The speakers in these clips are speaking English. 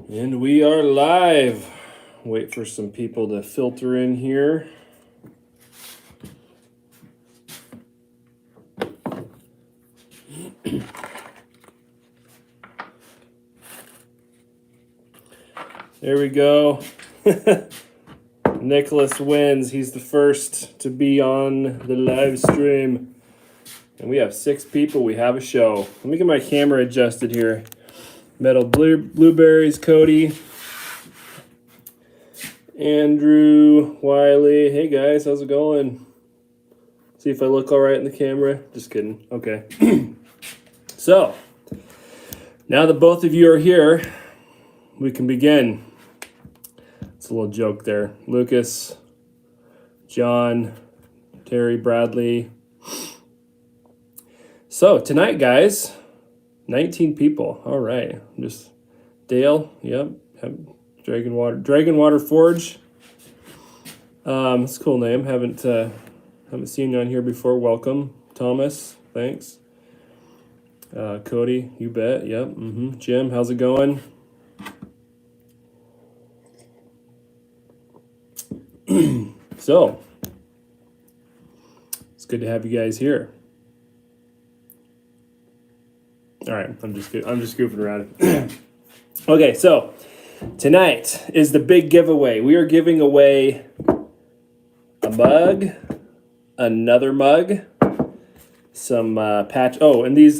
And we are live. Wait for some people to filter in here. There we go. Nicholas wins. He's the first to be on the live stream. And we have 6 people. We have a show. Let me get my camera adjusted here. Metal Blueberries, Cody, Andrew, Wiley. Hey guys, how's it going? See if I look all right in the camera. Just kidding. Okay. So, now that both of you are here, we can begin. It's a little joke there. Lucas, John, Terry, Bradley. So, tonight, guys, 19 people. All right. Just Dale. Yep. Dragon Water Forge. It's a cool name. Haven't seen you on here before. Welcome, Thomas. Thanks. Cody, you bet. Yep. Jim, how's it going? So, it's good to have you guys here. All right, I'm just goofing around. Okay, so tonight is the big giveaway. We are giving away a mug, another mug, some patch. Oh, and these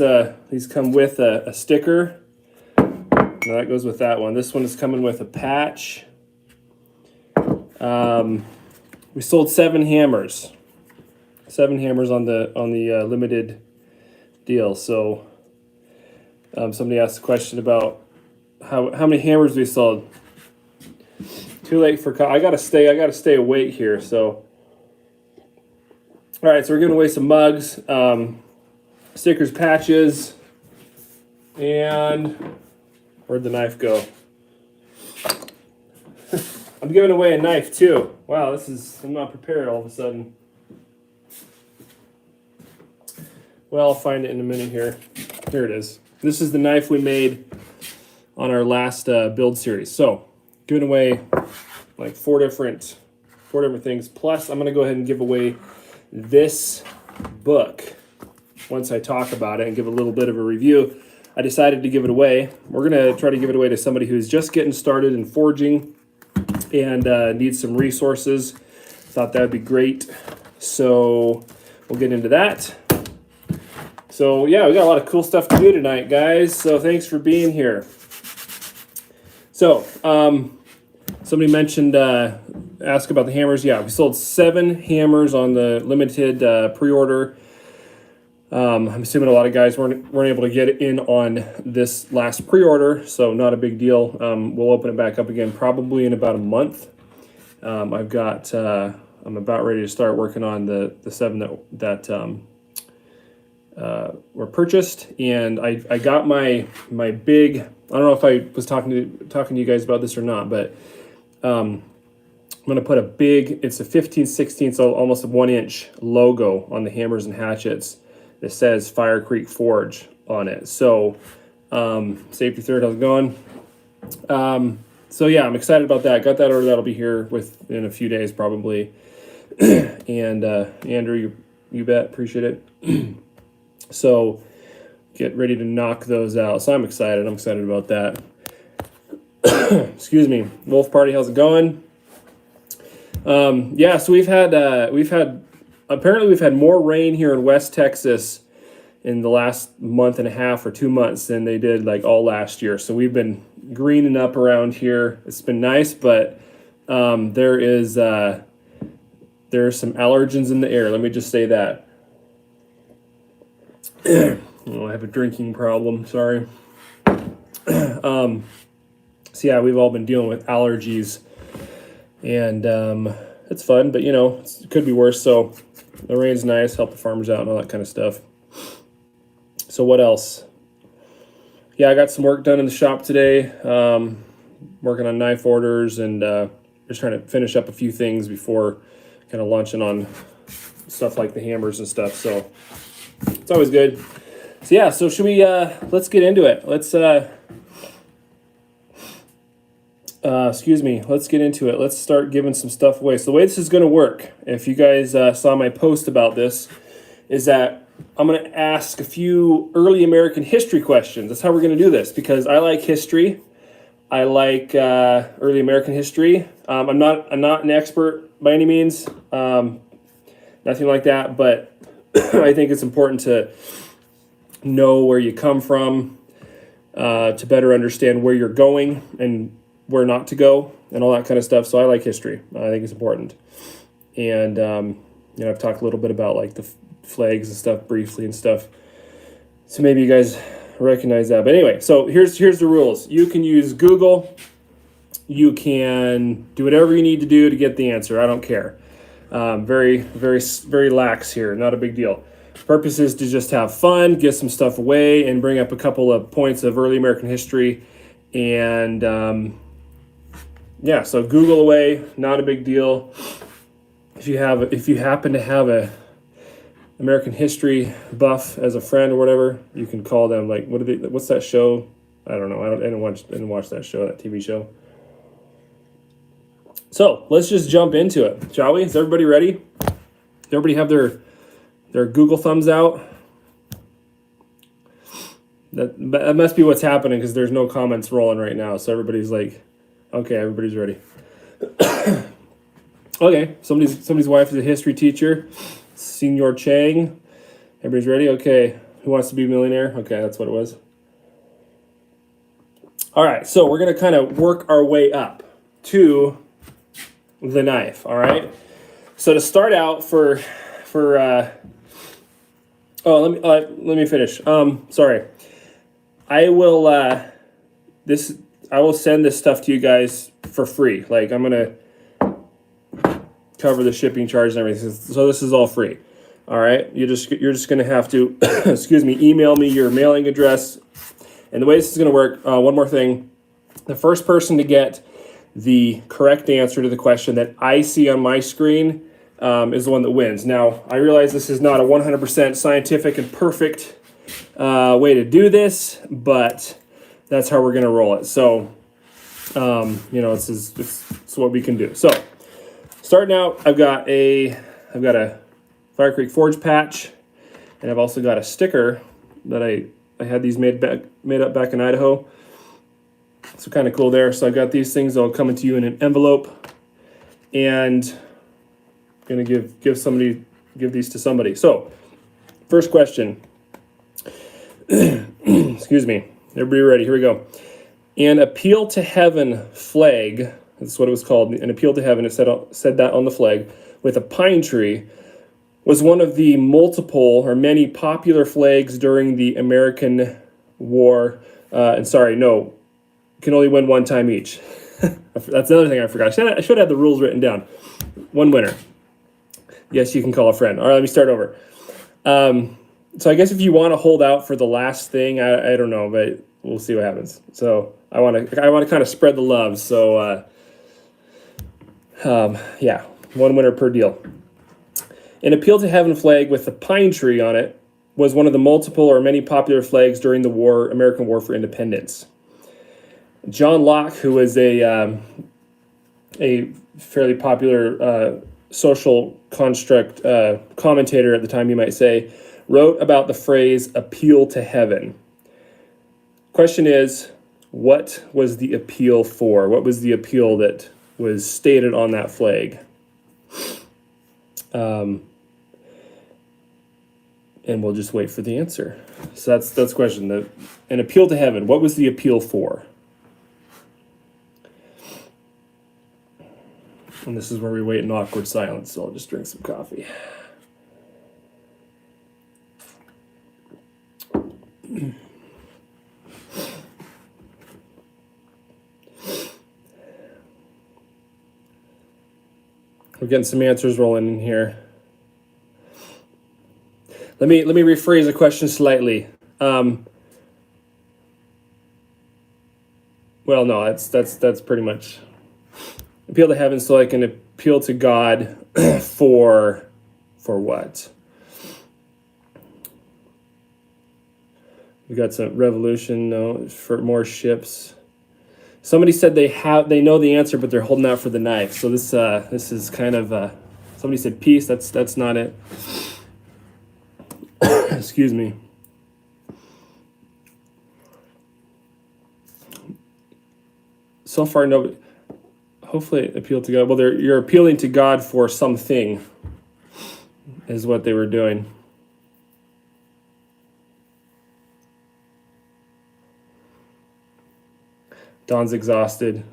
come with a sticker. No, that goes with that one. This one is coming with a patch. We sold 7 hammers. 7 hammers on the limited deal. So somebody asked a question about how many hammers we sold. Too late for I gotta stay awake here. So all right, so we're giving away some mugs, stickers, patches, and where'd the knife go? I'm giving away a knife too. Wow, I'm not prepared all of a sudden. Well, I'll find it in a minute here. Here it is. This is the knife we made on our last build series. So, giving away like 4 different things. Plus, I'm going to go ahead and give away this book once I talk about it and give a little bit of a review. I decided to give it away. We're going to try to give it away to somebody who's just getting started in forging and needs some resources. Thought that would be great. So, we'll get into that. So, yeah, we got a lot of cool stuff to do tonight, guys. So, thanks for being here. So, somebody mentioned, asked about the hammers. Yeah, we sold 7 hammers on the limited pre-order. I'm assuming a lot of guys weren't able to get in on this last pre-order, so not a big deal. We'll open it back up again probably in about a month. I'm about ready to start working on the 7 that were purchased, and I got my big. I don't know if I was talking to you guys about this or not, but I'm gonna put a big. It's a 15/16, so almost a 1-inch logo on the hammers and hatchets that says Fire Creek Forge on it. So Safety Third, how's it going? So yeah, I'm excited about that. Got that order. That'll be here within a few days probably. And Andrew, you bet. Appreciate it. So get ready to knock those out. So I'm excited. I'm excited about that. Excuse me. Wolf Party, how's it going? Yeah, so we've had more rain here in West Texas in the last month and a half or 2 months than they did like all last year. So we've been greening up around here. It's been nice, but there's some allergens in the air. Let me just say that. I have a drinking problem. Sorry. So yeah, we've all been dealing with allergies, and it's fun, but it could be worse. So the rain's nice, help the farmers out and all that kind of stuff. So what else? Yeah, I got some work done in the shop today. Working on knife orders and just trying to finish up a few things before kind of launching on stuff like the hammers and stuff. So it's always good. So yeah, so should we let's get into it. Let's excuse me, let's get into it. Let's start giving some stuff away. So the way this is going to work, if you guys saw my post about this, is that I'm going to ask a few early American history questions. That's how we're going to do this, because I like history. I like early American history. I'm not an expert by any means, nothing like that, but I think it's important to know where you come from, to better understand where you're going and where not to go and all that kind of stuff. So I like history. I think it's important. And, I've talked a little bit about like the flags and stuff briefly and stuff. So maybe you guys recognize that. But anyway, so here's the rules. You can use Google. You can do whatever you need to do to get the answer. I don't care. Very, very, very lax here. Not a big deal. Purpose is to just have fun, get some stuff away, and bring up a couple of points of early American history. And so Google away, not a big deal. If you happen to have a American history buff as a friend or whatever, you can call them. Like, what's that show? I don't know. I didn't watch that show, that TV show. So let's just jump into it, shall we? Is everybody ready? Does everybody have their Google thumbs out? That must be what's happening, because there's no comments rolling right now. So everybody's like, okay, everybody's ready. Okay, somebody's wife is a history teacher. Senor Chang. Everybody's ready? Okay. Who wants to be a millionaire? Okay, that's what it was. All right, so we're going to kind of work our way up to the knife, all right? So to start out let me finish. Sorry. I will send this stuff to you guys for free. Like, I'm going to cover the shipping charge and everything. So this is all free. All right. You're just going to have to, email me your mailing address. And the way this is going to work, one more thing. The first person to get the correct answer to the question that I see on my screen is the one that wins. Now, I realize this is not a 100% scientific and perfect way to do this, but that's how we're going to roll it. So, it's what we can do. So, starting out, I've got a Fire Creek Forge patch, and I've also got a sticker that I had these made up back in Idaho. So kind of cool there. So I've got these things that'll come into you in an envelope, and I'm gonna give these to somebody. So, first question. Excuse me. Everybody ready? Here we go. An appeal to heaven flag. That's what it was called. An appeal to heaven. It said that on the flag with a pine tree. Was one of the multiple or many popular flags during the American War. Can only win one time each. That's another thing I forgot. I should have the rules written down. One winner. Yes, you can call a friend. All right, let me start over. So I guess if you want to hold out for the last thing, I don't know, but we'll see what happens. So I want to kind of spread the love. So one winner per deal. An appeal to heaven flag with the pine tree on it was one of the multiple or many popular flags during the American War for Independence. John Locke, who was a fairly popular social construct commentator at the time, you might say, wrote about the phrase appeal to heaven. Question is, what was the appeal for? What was the appeal that was stated on that flag? And we'll just wait for the answer. So that's the question. An appeal to heaven. What was the appeal for? And this is where we wait in awkward silence, so I'll just drink some coffee. We're getting some answers rolling in here. Let me rephrase the question slightly. Well, no, that's pretty much appeal to heaven. So I can appeal to God for what? We got some revolution. No, for more ships. Somebody said they know the answer, but they're holding out for the knife. So this is kind of somebody said peace. That's not it. Excuse me. So far, nobody. Hopefully, appeal to God. Well, you're appealing to God for something, is what they were doing. Don's exhausted.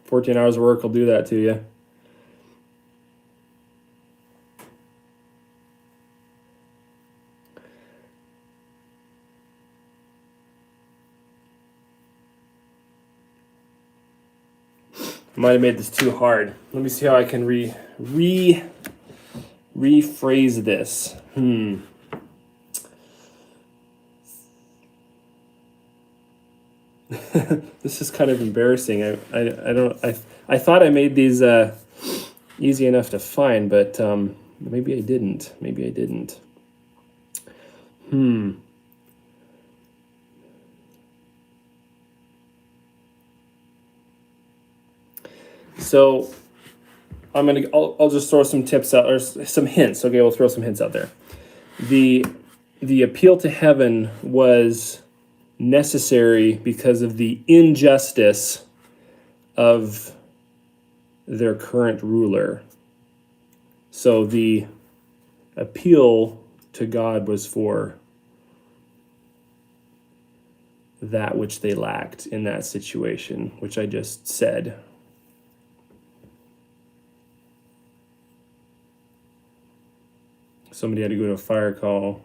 14 hours of work will do that to you. I might have made this too hard. Let me see how I can rephrase this. This is kind of embarrassing. I thought I made these easy enough to find, but maybe I didn't. So I'll just throw some tips out, or some hints. Okay, we'll throw some hints out there. The appeal to heaven was necessary because of the injustice of their current ruler. So the appeal to God was for that which they lacked in that situation, which I just said. Somebody had to go to a fire call.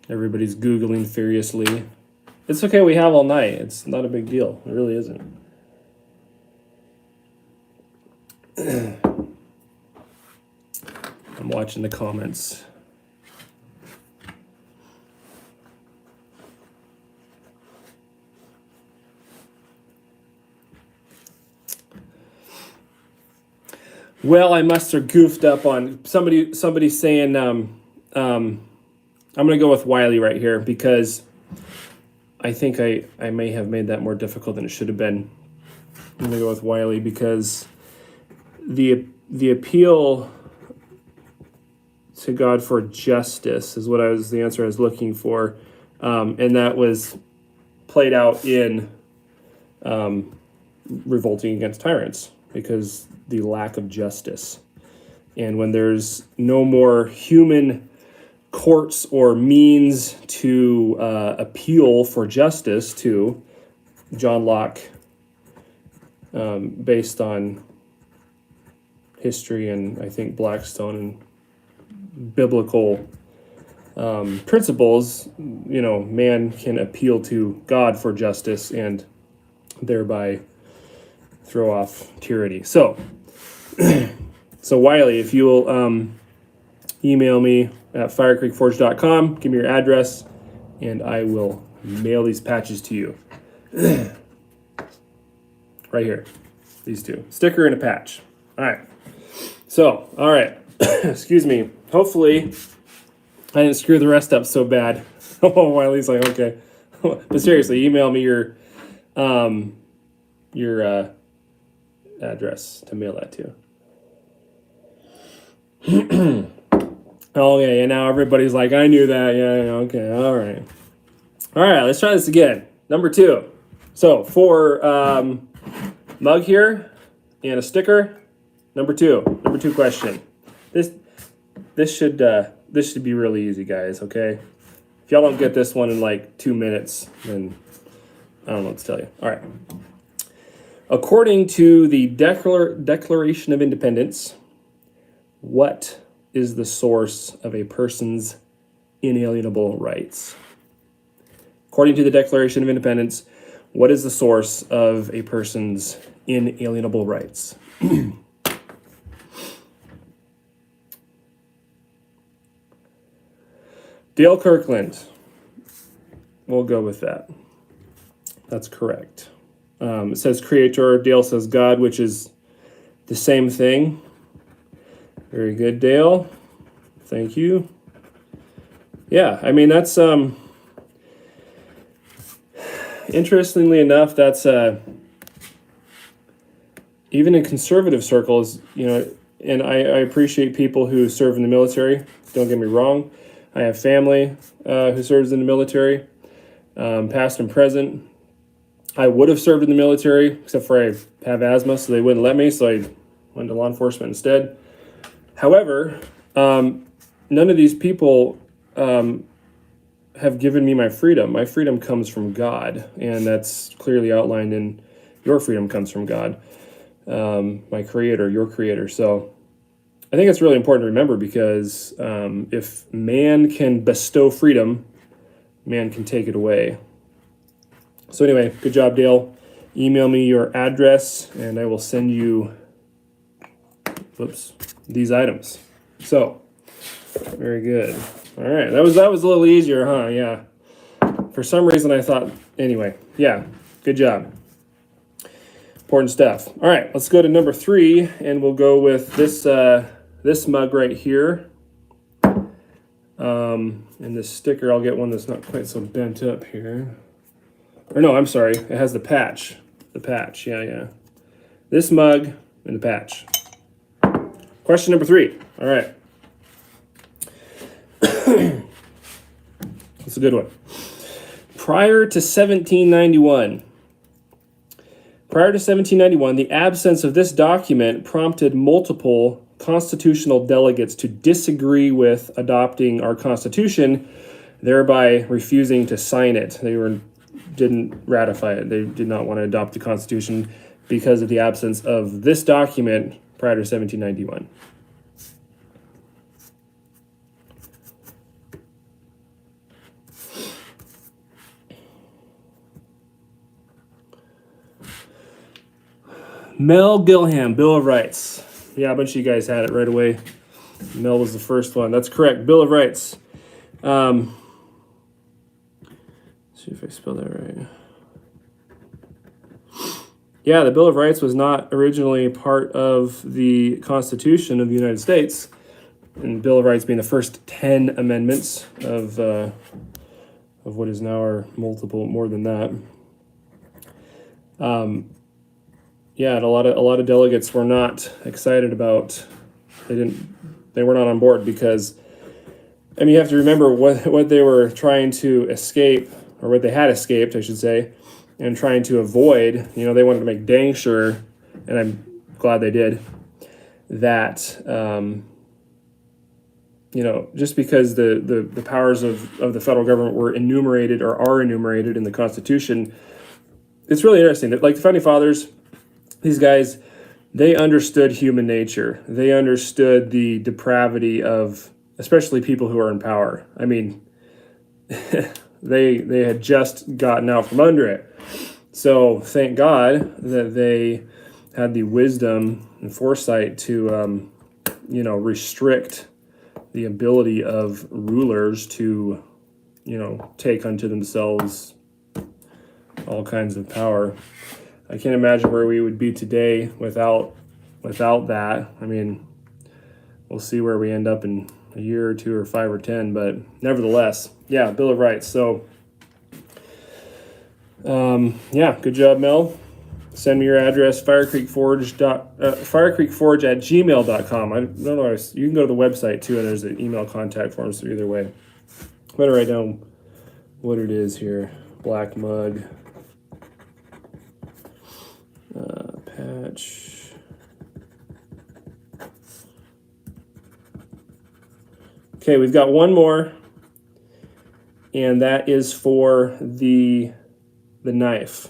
Everybody's Googling furiously. It's okay, we have all night. It's not a big deal. It really isn't. I'm watching the comments. Well, I must have goofed up on somebody saying I'm going to go with Wiley right here because I think I may have made that more difficult than it should have been. I'm going to go with Wiley because the appeal to God for justice is the answer I was looking for, and that was played out in revolting against tyrants because the lack of justice. And when there's no more human courts or means to appeal for justice to, John Locke, based on history and I think Blackstone and biblical principles, man can appeal to God for justice and thereby throw off tyranny. So Wiley, if you'll email me at firecreekforge.com, give me your address, and I will mail these patches to you. Right here. These two. Sticker and a patch. All right. So, all right. Excuse me. Hopefully, I didn't screw the rest up so bad. Oh, Wiley's like, okay. But seriously, email me your address to mail that to. Oh yeah, now everybody's like, I knew that. Yeah, okay, all right. Let's try this again. Number 2. So for mug here and a sticker. Number two question. This should be really easy, guys. Okay, if y'all don't get this one in like 2 minutes, then I don't know what to tell you. All right. According to the Declaration of Independence, what is the source of a person's inalienable rights? According to the Declaration of Independence, what is the source of a person's inalienable rights? Dale Kirkland. We'll go with that. That's correct. It says creator. Dale says God, which is the same thing. Very good, Dale. Thank you. Yeah, I mean, that's, interestingly enough, that's, even in conservative circles, you know, and I appreciate people who serve in the military. Don't get me wrong. I have family who serves in the military, past and present. I would have served in the military, except for I have asthma, so they wouldn't let me, so I went to law enforcement instead. However, none of these people have given me my freedom. My freedom comes from God, and that's clearly outlined in your freedom comes from God, my creator, your creator. So I think it's really important to remember, because if man can bestow freedom, man can take it away. So anyway, good job, Dale. Email me your address, and I will send you, these items. So, very good. All right, that was a little easier, huh? Yeah. For some reason, I thought, anyway, yeah, good job. Important stuff. All right, let's go to number 3, and we'll go with this this mug right here. And this sticker, I'll get one that's not quite so bent up here. Or no, I'm sorry, it has the patch. The patch, yeah. This mug and the patch. Question number 3. All right. That's a good one. Prior to 1791, the absence of this document prompted multiple constitutional delegates to disagree with adopting our Constitution, thereby refusing to sign it. They didn't ratify it. They did not want to adopt the Constitution because of the absence of this document prior to 1791. Mel Gilham, Bill of Rights. Yeah, a bunch of you guys had it right away. Mel was the first one. That's correct. Bill of Rights. See if I spell that right. Yeah, the Bill of Rights was not originally part of the Constitution of the United States. And Bill of Rights being the first 10 amendments of what is now our multiple, more than that. Yeah, and a lot of delegates were not excited about. They were not on board because, I mean, you have to remember what they were trying to escape, or what they had escaped, I should say, and trying to avoid. You know, they wanted to make dang sure, and I'm glad they did, that you know, just because the powers of the federal government were enumerated or are enumerated in the Constitution, it's really interesting that, like, the Founding Fathers, these guys, they understood human nature. They understood the depravity of, especially people who are in power. I mean, they had just gotten out from under it. So thank God that they had the wisdom and foresight to, you know, restrict the ability of rulers to, you know, take unto themselves all kinds of power. I can't imagine where we would be today without that. I mean, we'll see where we end up in a year or 2 or 5 or 10, but nevertheless, yeah, Bill of Rights. So, yeah, good job, Mel. Send me your address, firecreekforge at gmail.com. I don't know, you can go to the website too, and there's an email contact form, so either way. I'm going to write down what it is here. Black mug. Patch. Okay, we've got one more, and that is for the knife.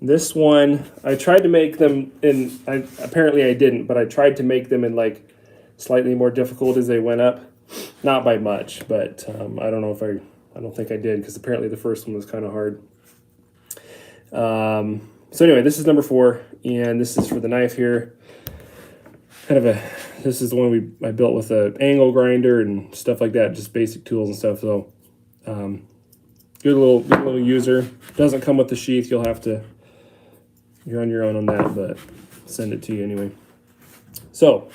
This one, I tried to make them in, apparently I didn't, but I tried to make them in like slightly more difficult as they went up. Not by much, but I don't know if I don't think I did, because apparently the first one was kind of hard. So anyway, this is number 4, and this is for the knife here. This is the one I built with an angle grinder and stuff like that, just basic tools and stuff. So, good little user. Doesn't come with the sheath. You're on your own on that, but send it to you anyway. So,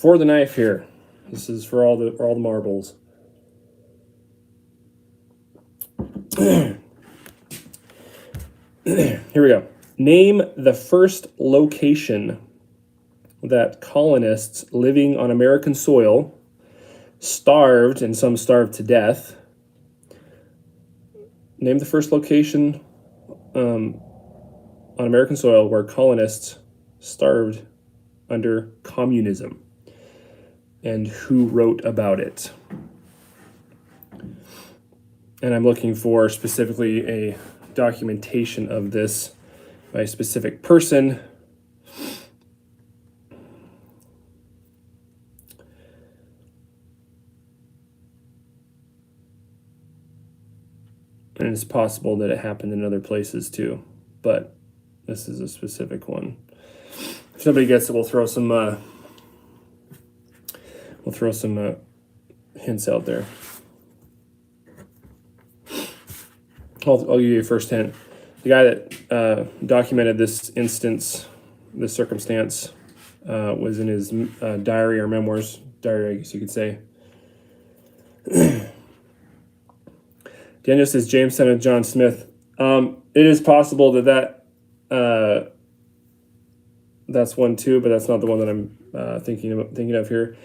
for the knife here. This is for all the marbles. Here we go. Name the first location that colonists living on American soil starved, and some starved to death. Name the first location on American soil where colonists starved under communism, and who wrote about it. And I'm looking for specifically a documentation of this by a specific person. And it's possible that it happened in other places too, but this is a specific one. If somebody gets it, we'll throw some hints out there. I'll give you a first hint. The guy that documented this instance, this circumstance, was in his diary or memoirs. Diary, I guess you could say. Daniel says Jamestown and John Smith. It is possible that that's one too, but that's not the one that I'm thinking of here.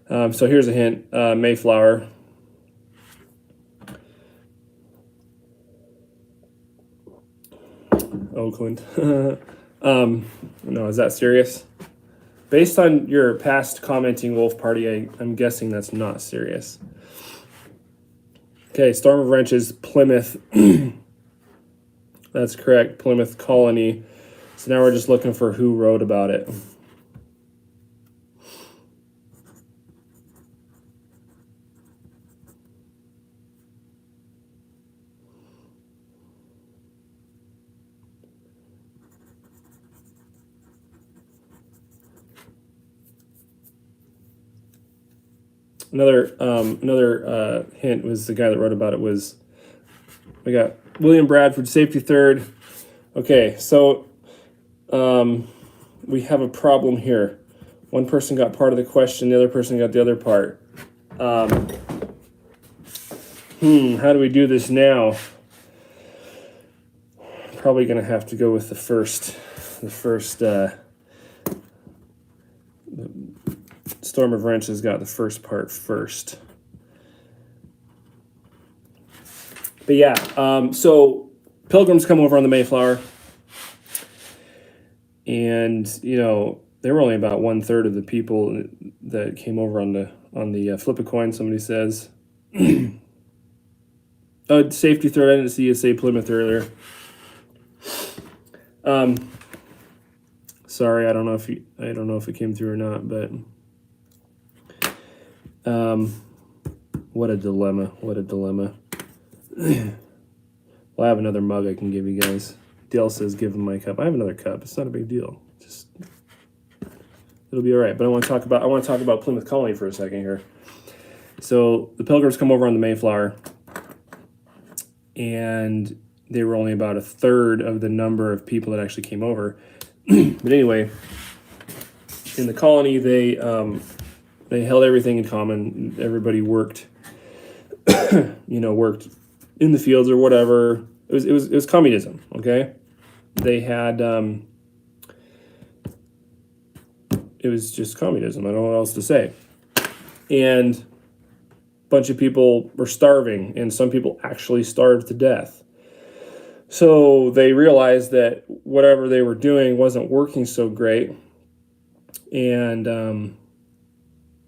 So here's a hint: Mayflower. Oakland. No, is that serious? Based on your past commenting, Wolf Party, I'm guessing that's not serious. Okay, Storm of Wrenches, Plymouth. That's correct, Plymouth Colony. So now we're just looking for who wrote about it. Another hint was the guy that wrote about it was, we got William Bradford, safety third. Okay, so we have a problem here. One person got part of the question, the other person got the other part. How do we do this now? Probably gonna have to go with the first Storm of Wrenches got the first part first. But yeah, so Pilgrims come over on the Mayflower, and they were only about 1/3 of the people that came over on the flip a coin. Somebody says, "Oh, safety third." I didn't see you say Plymouth earlier. Sorry, I don't know if it came through or not, but what a dilemma. What a dilemma. Well, I have another mug I can give you guys. Dale says, give him my cup. I have another cup. It's not a big deal. It'll be all right. But I want to talk about Plymouth Colony for a second here. So the Pilgrims come over on the Mayflower, and they were only about 1/3 of the number of people that actually came over. But anyway, in the colony, they held everything in common. Everybody worked, worked in the fields or whatever. It was communism. Okay, they had it was just communism. I don't know what else to say. And a bunch of people were starving, and some people actually starved to death. So they realized that whatever they were doing wasn't working so great, and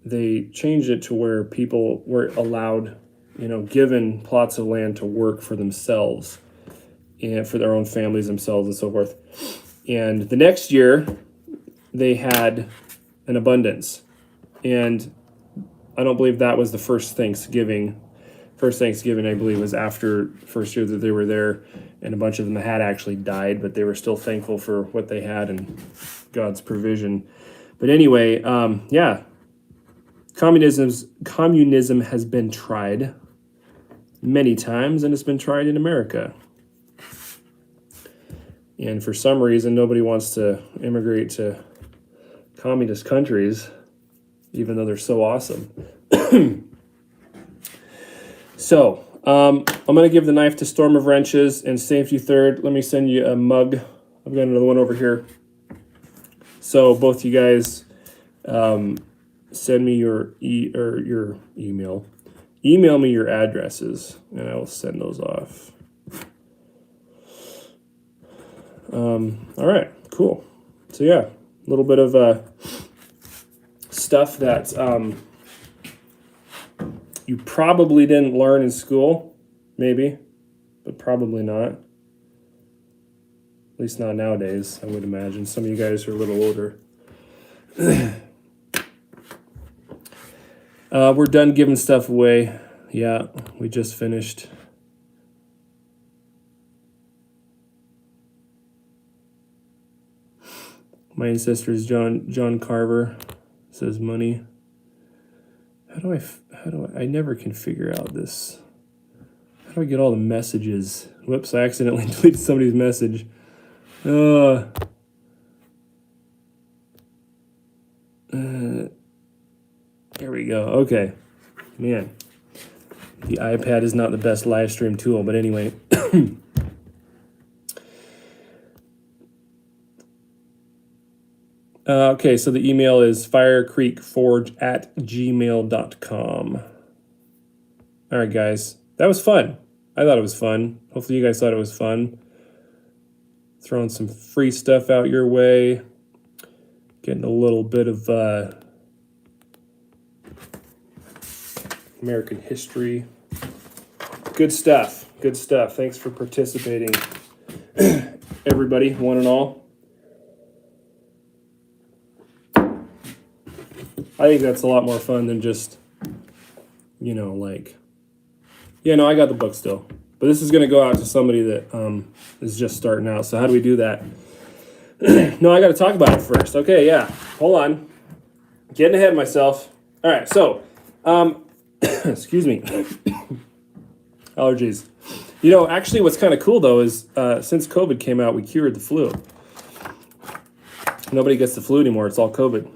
they changed it to where people were allowed, given plots of land to work for themselves and for their own families themselves and so forth. And the next year, they had an abundance. And I don't believe that was the first Thanksgiving. First Thanksgiving, I believe, was after the first year that they were there, and a bunch of them had actually died, but they were still thankful for what they had and God's provision. But anyway, communism has been tried many times, and it's been tried in America. And for some reason, nobody wants to immigrate to communist countries. even though they're so awesome. So, I'm going to give the knife to Storm of Wrenches and Safety Third. Let me send you a mug. I've got another one over here. So both you guys send me your email. Email me your addresses, and I will send those off. All right, cool. So yeah, a little bit of stuff that you probably didn't learn in school, maybe, but probably not. At least not nowadays, I would imagine. Some of you guys are a little older. We're done giving stuff away. Yeah, we just finished. My ancestor is John Carver. Says money. How do I never can figure out this. How do I get all the messages? Whoops, I accidentally deleted somebody's message. There we go. Okay. Man, the iPad is not the best live stream tool, but anyway. Okay, so the email is firecreekforge@gmail.com. All right, guys. That was fun. I thought it was fun. Hopefully you guys thought it was fun. Throwing some free stuff out your way. Getting a little bit of American history. Good stuff. Good stuff. Thanks for participating, everybody, one and all. I think that's a lot more fun than just, like, yeah, no, I got the book still. But this is going to go out to somebody that is just starting out. So how do we do that? No, I got to talk about it first. Okay, yeah. Hold on. Getting ahead of myself. All right, so, excuse me. Allergies. Actually what's kind of cool, though, is since COVID came out, we cured the flu. Nobody gets the flu anymore. It's all COVID.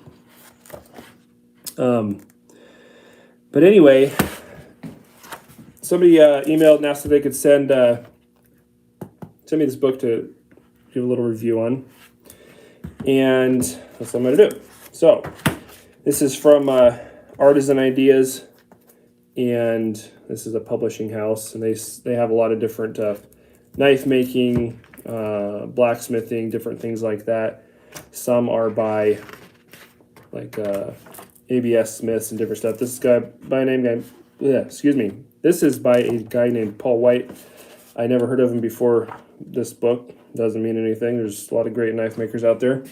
But anyway, somebody emailed and asked if they could send me this book to give a little review on. And that's what I'm going to do. So this is from Artisan Ideas, and this is a publishing house, and they have a lot of different knife making, blacksmithing, different things like that. Some are by ABS Smiths and different stuff. This guy This is by a guy named Paul White. I never heard of him before this book. Doesn't mean anything. There's a lot of great knife makers out there.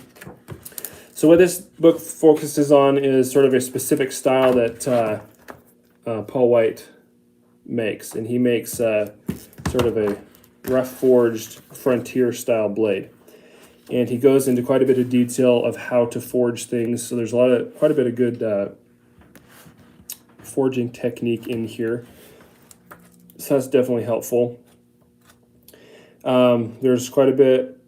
So what this book focuses on is sort of a specific style that Paul White makes. And he makes sort of a rough forged frontier style blade. And he goes into quite a bit of detail of how to forge things. So there's quite a bit of good forging technique in here. So that's definitely helpful. There's quite a bit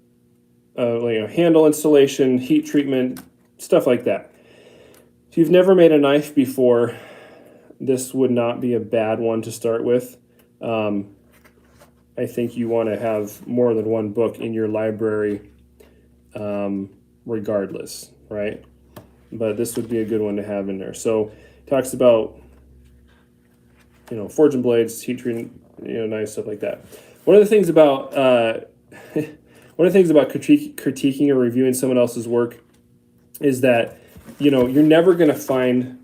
of handle installation, heat treatment, stuff like that. If you've never made a knife before, this would not be a bad one to start with. I think you want to have more than one book in your library regardless, right? But this would be a good one to have in there. So it talks about forging blades, heat treating, knives, stuff like that. One of the things about critiquing or reviewing someone else's work is that you're never going to find.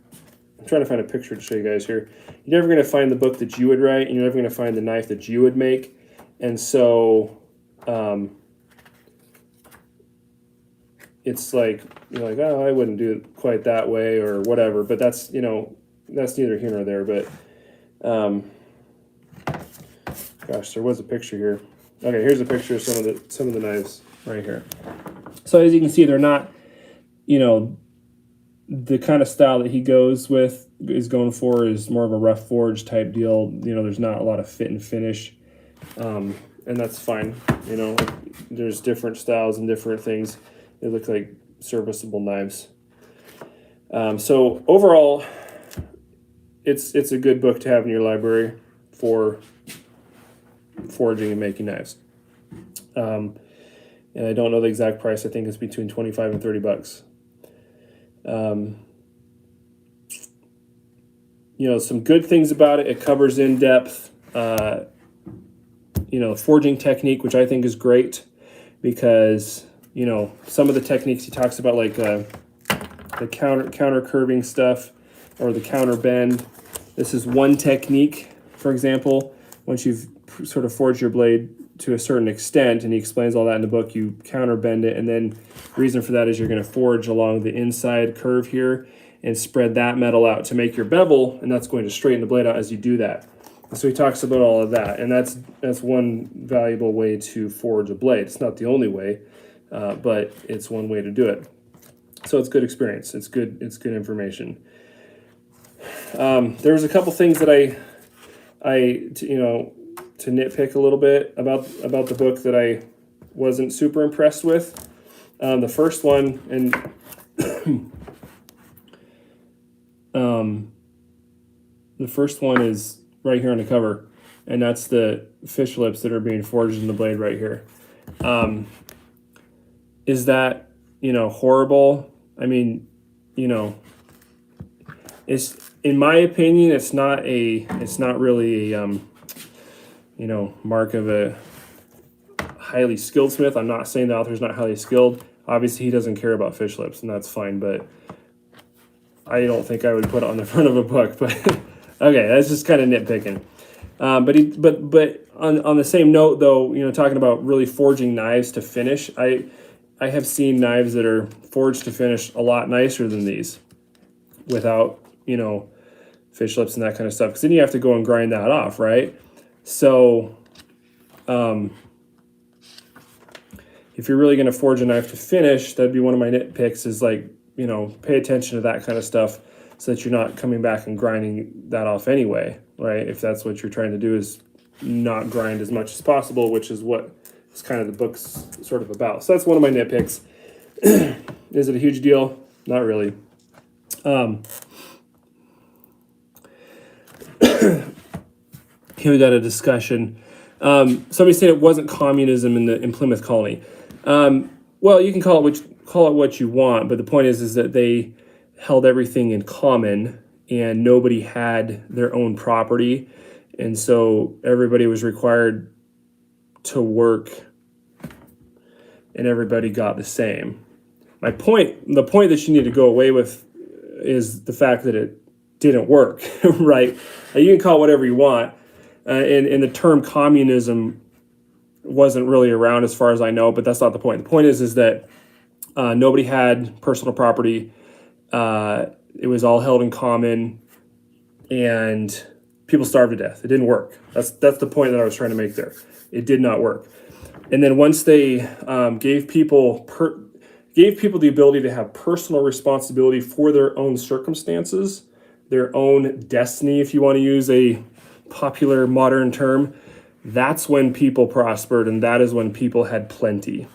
I'm trying to find a picture to show you guys here. You're never going to find the book that you would write, and you're never going to find the knife that you would make. And so it's like you're like, oh, I wouldn't do it quite that way or whatever. But that's that's neither here nor there. But gosh, there was a picture here. Okay, here's a picture of some of the knives right here. So as you can see, they're not, the kind of style that he is going for is more of a rough forge type deal. There's not a lot of fit and finish, and that's fine. There's different styles and different things. They look like serviceable knives. So overall, it's a good book to have in your library for forging and making knives. And I don't know the exact price. I think it's between 25 and 30 bucks. Some good things about it. It covers in depth, forging technique, which I think is great because, some of the techniques he talks about, like the counter curving stuff or the counter bend. This is one technique, for example. Once you've sort of forged your blade to a certain extent, and he explains all that in the book, you counter bend it, and then the reason for that is you're going to forge along the inside curve here and spread that metal out to make your bevel, and that's going to straighten the blade out as you do that. So he talks about all of that, and that's one valuable way to forge a blade. It's not the only way, but it's one way to do it. So it's good experience. It's good information. There was a couple things that to nitpick a little bit about the book that I wasn't super impressed with. The first one, and the first one is right here on the cover, and that's the fish lips that are being forged in the blade right here. Is that, horrible? I mean, it's, in my opinion, it's not really a, mark of a highly skilled smith. I'm not saying the author's not highly skilled. Obviously, he doesn't care about fish lips, and that's fine, but I don't think I would put it on the front of a book. But okay, that's just kind of nitpicking. But on the same note, though, talking about really forging knives to finish, I have seen knives that are forged to finish a lot nicer than these without, fish lips and that kind of stuff. Because then you have to go and grind that off, right? So if you're really going to forge a knife to finish, that'd be one of my nitpicks is like, pay attention to that kind of stuff so that you're not coming back and grinding that off anyway, right? If that's what you're trying to do is not grind as much as possible, which is what is kind of the book's sort of about. So that's one of my nitpicks. Is it a huge deal? Not really. Here we got a discussion. Somebody said it wasn't communism in Plymouth Colony. Well, you can call it what you want, but the point is that they held everything in common and nobody had their own property, and so everybody was required to work and everybody got the same. The point that you need to go away with is the fact that it didn't work, right? You can call it whatever you want, and the term communism wasn't really around as far as I know, but that's not the point. The point is that nobody had personal property. It was all held in common, and people starved to death. It didn't work. That's the point that I was trying to make there. It did not work. And then once they gave people the ability to have personal responsibility for their own circumstances, their own destiny, if you want to use a popular modern term, that's when people prospered, and that is when people had plenty.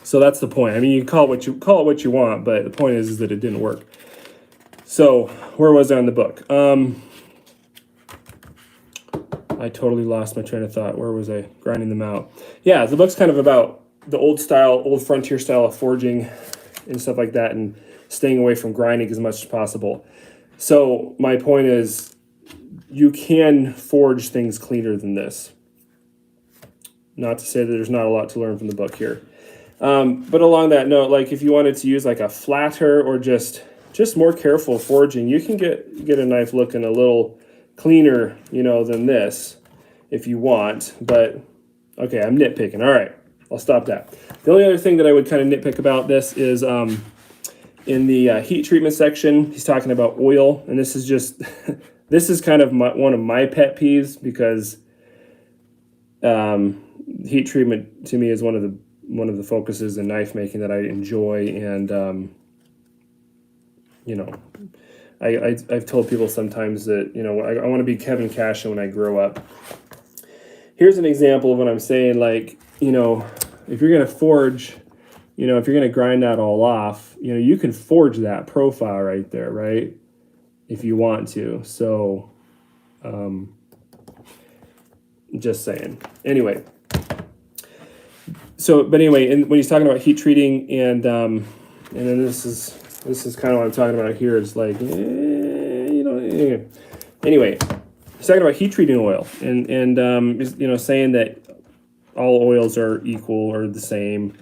So that's the point. I mean, you call it what you want, but the point is that it didn't work. So where was I on the book? I totally lost my train of thought. Where was I? Grinding them out. Yeah, the book's kind of about the old frontier style of forging and stuff like that, and staying away from grinding as much as possible. So my point is, you can forge things cleaner than this. Not to say that there's not a lot to learn from the book here. But along that note, like if you wanted to use like a flatter or just more careful forging, you can get a knife looking a little cleaner, than this if you want. But okay, I'm nitpicking. All right, I'll stop that. The only other thing that I would kind of nitpick about this is in the heat treatment section, he's talking about oil, and this is just this is kind of one of my pet peeves, because heat treatment to me is one of the focuses in knife making that I enjoy, and I've told people sometimes that I want to be Kevin Cashin when I grow up. Here's an example of what I'm saying. Like, if you're gonna forge you know, if you're going to grind that all off, you know, you can forge that profile right there, right? If you want to. So, just saying. Anyway. So, but anyway, and when he's talking about heat treating and then this is kind of what I'm talking about here. It's like, you know, anyway, he's talking about heat treating oil and you know, saying that all oils are equal or the same.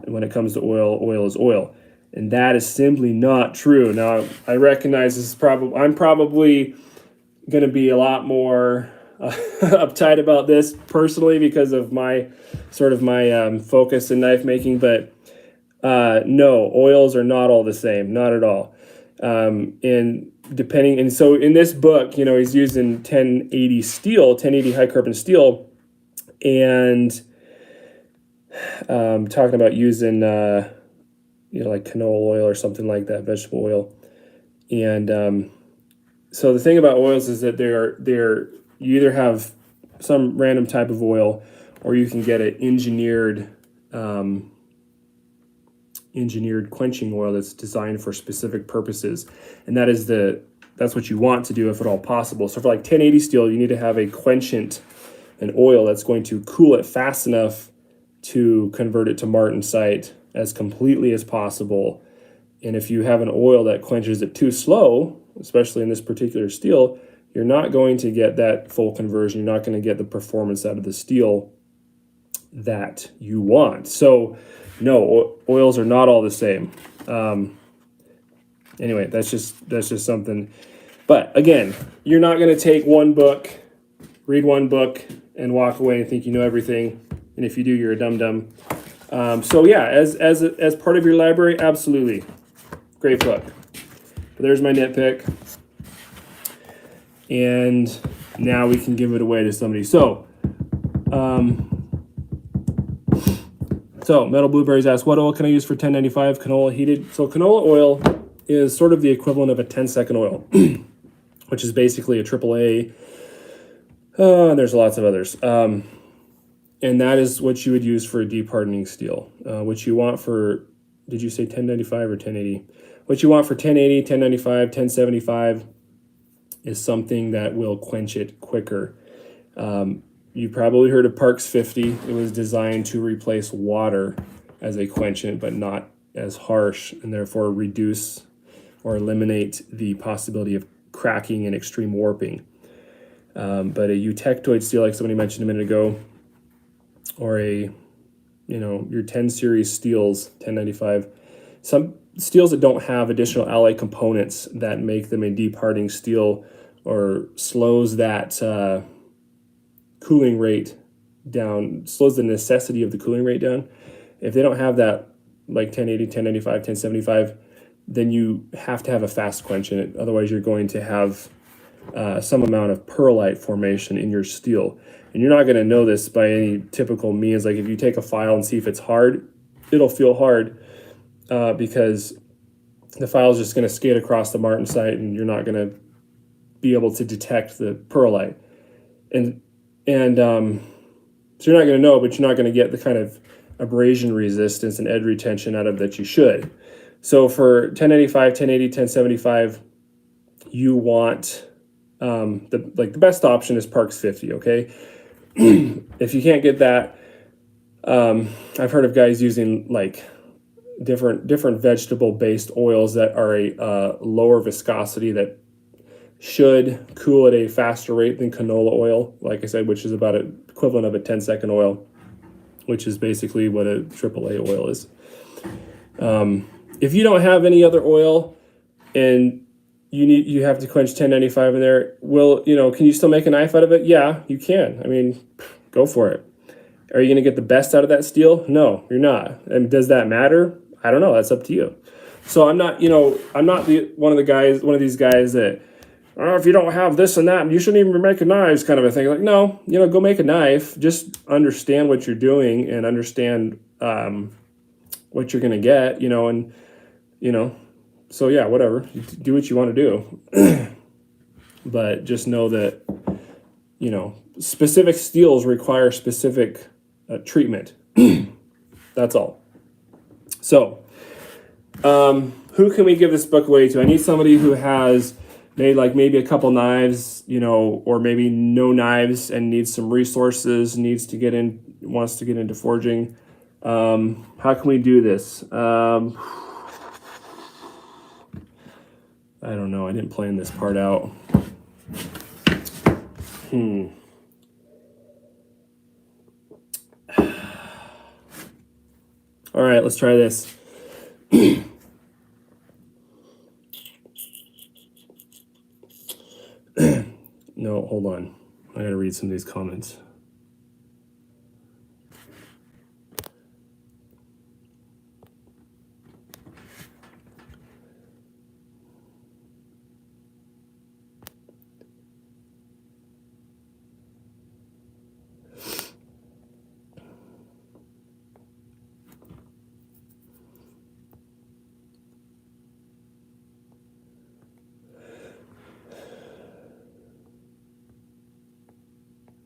And when it comes to oil, oil is oil. And that is simply not true. Now, I recognize this is I'm probably going to be a lot more uptight about this personally because of my focus in knife making, but no, oils are not all the same, not at all. And so in this book, you know, he's using 1080 steel, 1080 high carbon steel, and talking about using you know, like canola oil or something like that, vegetable oil. And so the thing about oils is that you either have some random type of oil, or you can get an engineered quenching oil that's designed for specific purposes, and that's what you want to do if at all possible. So for like 1080 steel, you need to have a quenchant, an oil that's going to cool it fast enough to convert it to martensite as completely as possible. And if you have an oil that quenches it too slow, especially in this particular steel, you're not going to get that full conversion. You're not going to get the performance out of the steel that you want. So no, oils are not all the same. Anyway, that's just something. But again, you're not going to take one book, read one book, and walk away and think you know everything. And if you do, you're a dum-dum. So yeah, as part of your library, absolutely. Great book. But there's my nitpick. And now we can give it away to somebody. So Metal Blueberries asks, what oil can I use for 1095 canola heated? So canola oil is sort of the equivalent of a 10-second oil, which is basically a AAA. There's lots of others. And that is what you would use for a deep hardening steel. What you want for, did you say 1095 or 1080? What you want for 1080, 1095, 1075 is something that will quench it quicker. You probably heard of Parks 50. It was designed to replace water as a quenchant, but not as harsh, and therefore reduce or eliminate the possibility of cracking and extreme warping. But a eutectoid steel, like somebody mentioned a minute ago, or your 10 series steels, 1095, some steels that don't have additional alloy components that make them a deep hardening steel or slows that cooling rate down, slows the necessity of the cooling rate down. If they don't have that, like 1080, 1095, 1075, then you have to have a fast quench in it. Otherwise, you're going to have some amount of pearlite formation in your steel. And you're not going to know this by any typical means. Like if you take a file and see if it's hard, it'll feel hard because the file is just going to skate across the martensite and you're not going to be able to detect the pearlite. And so you're not going to know, but you're not going to get the kind of abrasion resistance and edge retention out of that you should. So for 1085, 1080, 1075, you want the best option is Parks 50, okay? If you can't get that, I've heard of guys using like different vegetable-based oils that are a lower viscosity that should cool at a faster rate than canola oil, like I said, which is about an equivalent of a 10-second oil, which is basically what a AAA oil is. If you don't have any other oil and you have to quench 1095 in there, can you still make a knife out of it? Yeah, you can. I mean, go for it. Are you going to get the best out of that steel? No, you're not. And does that matter? I don't know. That's up to you. So I'm not one of these guys that, if you don't have this and that, you shouldn't even be making knives, kind of a thing. Like, no, go make a knife. Just understand what you're doing and understand what you're going to get, So yeah, whatever. Do what you want to do. But just know that, specific steels require specific treatment. That's all. So, who can we give this book away to? I need somebody who has made like maybe a couple knives, you know, or maybe no knives and needs some resources, wants to get into forging. How can we do this? I don't know. I didn't plan this part out. All right, let's try this. No, hold on. I gotta read some of these comments.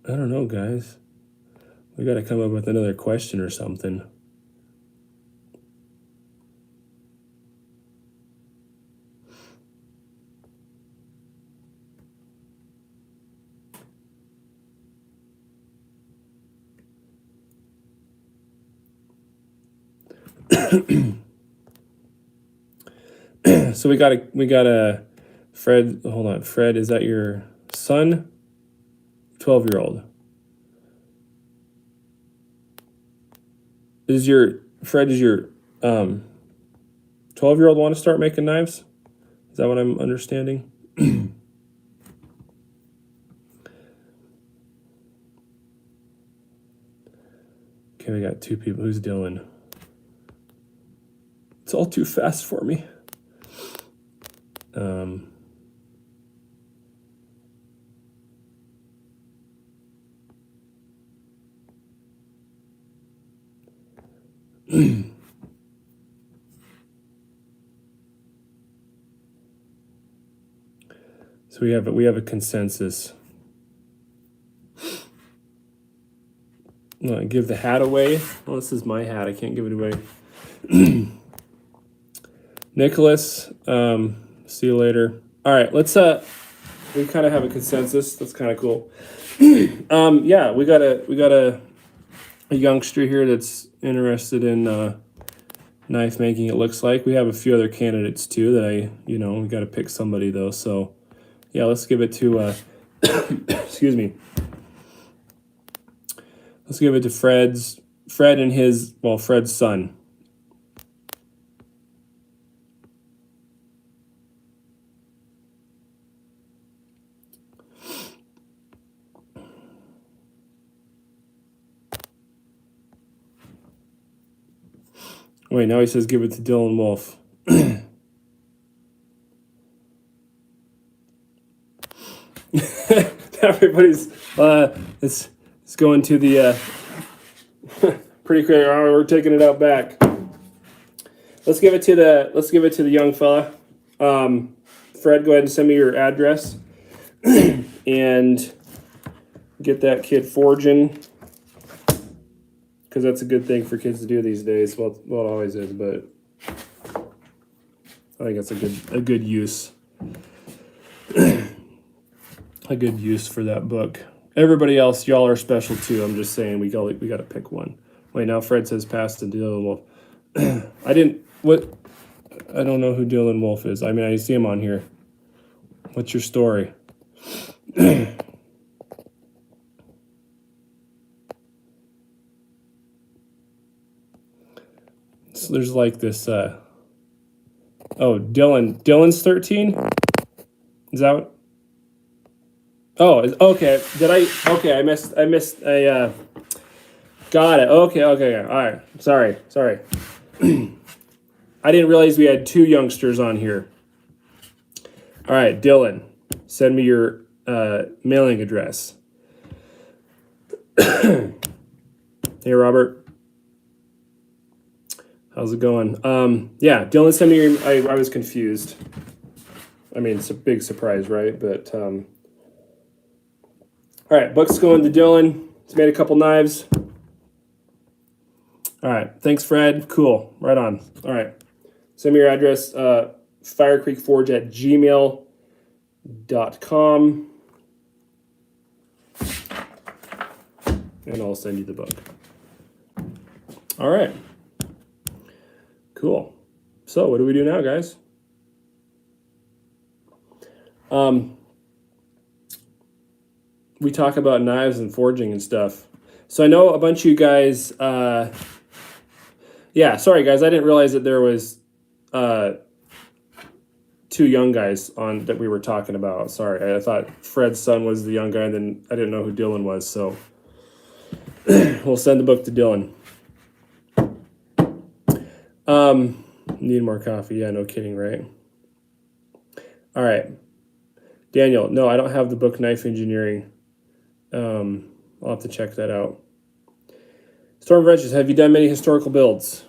I don't know, guys. We got to come up with another question or something. So we got a Fred. Hold on, Fred. Is that your son? 12-year-old. Is your 12-year-old want to start making knives? Is that what I'm understanding? Okay, we got two people. Who's Dylan? It's all too fast for me. So we have a consensus. No, give the hat away. Well, this is my hat. I can't give it away. Nicholas, see you later. All right, let's we kind of have a consensus. That's kind of cool. Yeah, we got a youngster here that's interested in knife making. It looks like we have a few other candidates too that we got to pick somebody though. So yeah, let's give it to excuse me. Let's give it to Fred and Fred's son. Wait, now he says give it to Dylan Wolf. Everybody's it's going to the pretty crazy. We're taking it out back. Let's give it to the young fella. Fred, go ahead and send me your address and get that kid forging, because that's a good thing for kids to do these days. Well, it always is, but I think it's a good use. A good use for that book. Everybody else, y'all are special too. I'm just saying we got to pick one. Wait, now Fred says pass to Dylan Wolf. I don't know who Dylan Wolf is. I mean, I see him on here. What's your story? So there's like this Dylan's 13? Is that what? Oh, okay. I missed. Got it. Okay. All right. Sorry. I didn't realize we had two youngsters on here. All right, Dylan, send me your mailing address. Hey, Robert. How's it going? Yeah, Dylan, send me your... I was confused. I mean, it's a big surprise, right? But... All right, book's going to Dylan. He's made a couple knives. All right. Thanks, Fred. Cool. Right on. All right. Send me your address, firecreekforge@gmail.com, and I'll send you the book. All right. Cool. So what do we do now, guys? We talk about knives and forging and stuff. So I know a bunch of you guys, yeah, sorry guys, I didn't realize that there was two young guys on that we were talking about. Sorry, I thought Fred's son was the young guy, and then I didn't know who Dylan was, so we'll send the book to Dylan. Need more coffee. Yeah, no kidding, right? All right. Daniel, no, I don't have the book Knife Engineering. I'll have to check that out. Storm Wrenches, have you done many historical builds?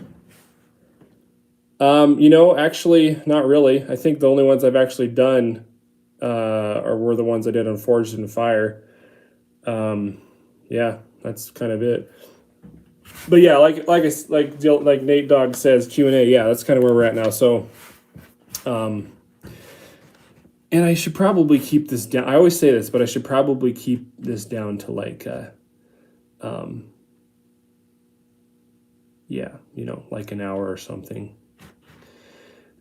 Actually, not really. I think the only ones I've actually done were the ones I did on Forged in Fire. Yeah, that's kind of it. But yeah, like Nate Dogg says, Q&A. Yeah, that's kind of where we're at now. So, and I should probably keep this down. I always say this, but I should probably keep this down to like, like an hour or something.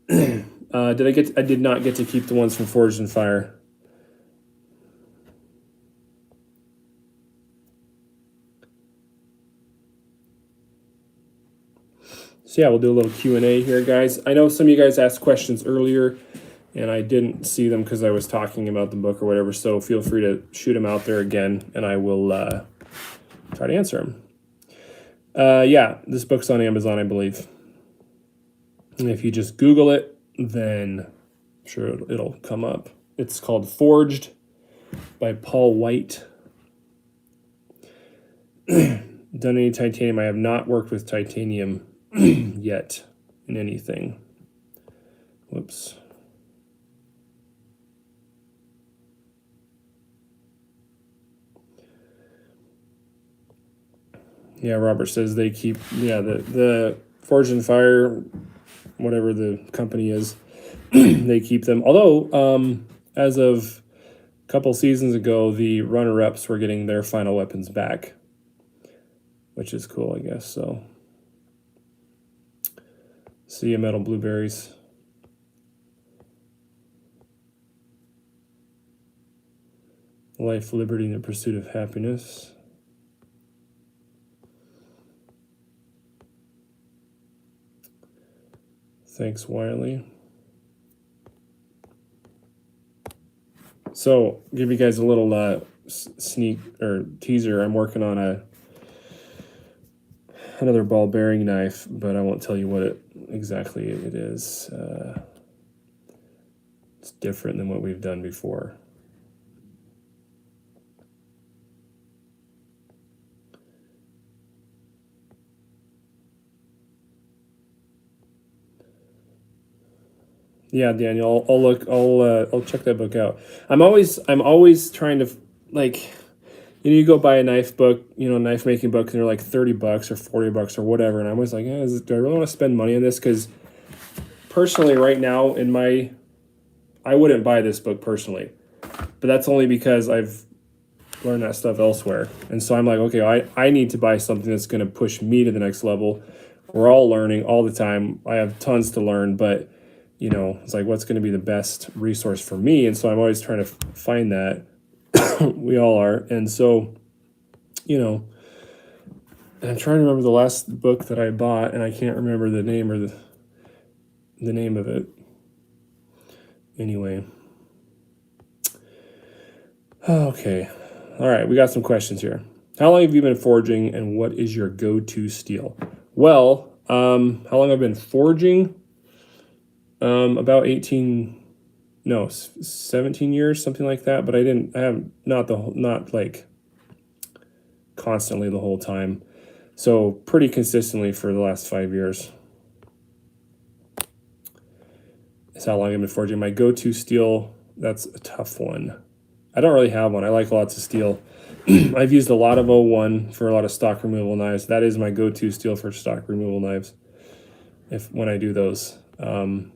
I did not get to keep the ones from Forged in Fire. So yeah, we'll do a little Q&A here, guys. I know some of you guys asked questions earlier, and I didn't see them because I was talking about the book or whatever, so feel free to shoot them out there again, and I will try to answer them. Yeah, this book's on Amazon, I believe. And if you just Google it, then I'm sure it'll come up. It's called Forged by Paul White. Done any titanium? I have not worked with titanium yet in anything. Whoops. Yeah, Robert says they keep, the Forged in Fire, whatever the company is, they keep them. Although, as of a couple seasons ago, the runner-ups were getting their final weapons back, which is cool, I guess. So, see you, Metal Blueberries. Life, liberty, and the pursuit of happiness. Thanks, Wiley. So, give you guys a little sneak or teaser. I'm working on another ball bearing knife, but I won't tell you what exactly it is. It's different than what we've done before. Yeah, Daniel, I'll check that book out. I'm always trying to, like, you go buy a knife book, knife making book, and they're like $30 or $40 or whatever, and I'm always like, do I really want to spend money on this? Because personally, right now, I wouldn't buy this book personally, but that's only because I've learned that stuff elsewhere, and so I'm like, okay, I need to buy something that's going to push me to the next level. We're all learning all the time. I have tons to learn, but it's like, what's going to be the best resource for me? And so I'm always trying to find that. We all are. And so, and I'm trying to remember the last book that I bought, and I can't remember the name or the name of it. Anyway. Okay. All right. We got some questions here. How long have you been forging, and what is your go-to steel? Well, how long I've been forging? About 17 years, something like that. But I have not like constantly the whole time. So pretty consistently for the last 5 years. That's how long I've been forging. My go-to steel, that's a tough one. I don't really have one. I like lots of steel. I've used a lot of 01 for a lot of stock removal knives. That is my go-to steel for stock removal knives. When I do those, I've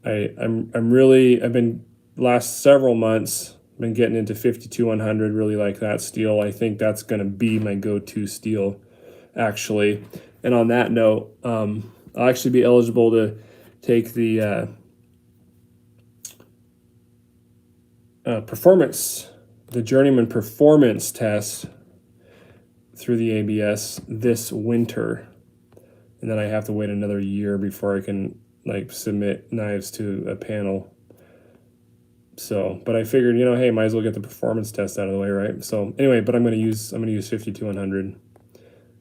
been last several months been getting into 52100. Really like that steel. I think that's going to be my go-to steel, actually. And on that note, I'll actually be eligible to take the the Journeyman Performance test through the ABS this winter, and then I have to wait another year before I can like submit knives to a panel. So, but I figured, hey, might as well get the performance test out of the way, right? So anyway, but I'm gonna use 52100.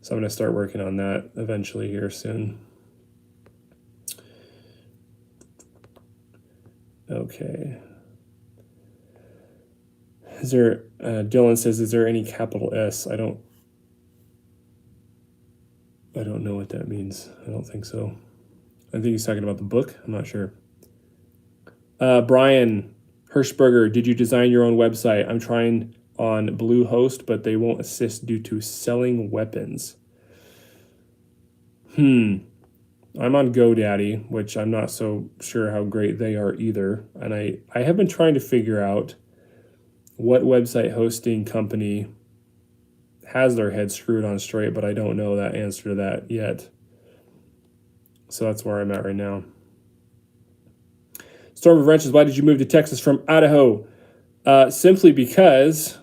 So I'm gonna start working on that eventually here soon. Okay. Is there, Dylan says, is there any capital S? I don't know what that means. I don't think so. I think he's talking about the book. I'm not sure. Brian Hirschberger, did you design your own website? I'm trying on Bluehost, but they won't assist due to selling weapons. I'm on GoDaddy, which I'm not so sure how great they are either. And I have been trying to figure out what website hosting company has their head screwed on straight, but I don't know that answer to that yet. So that's where I'm at right now. Storm of Wrenches, why did you move to Texas from Idaho? Simply because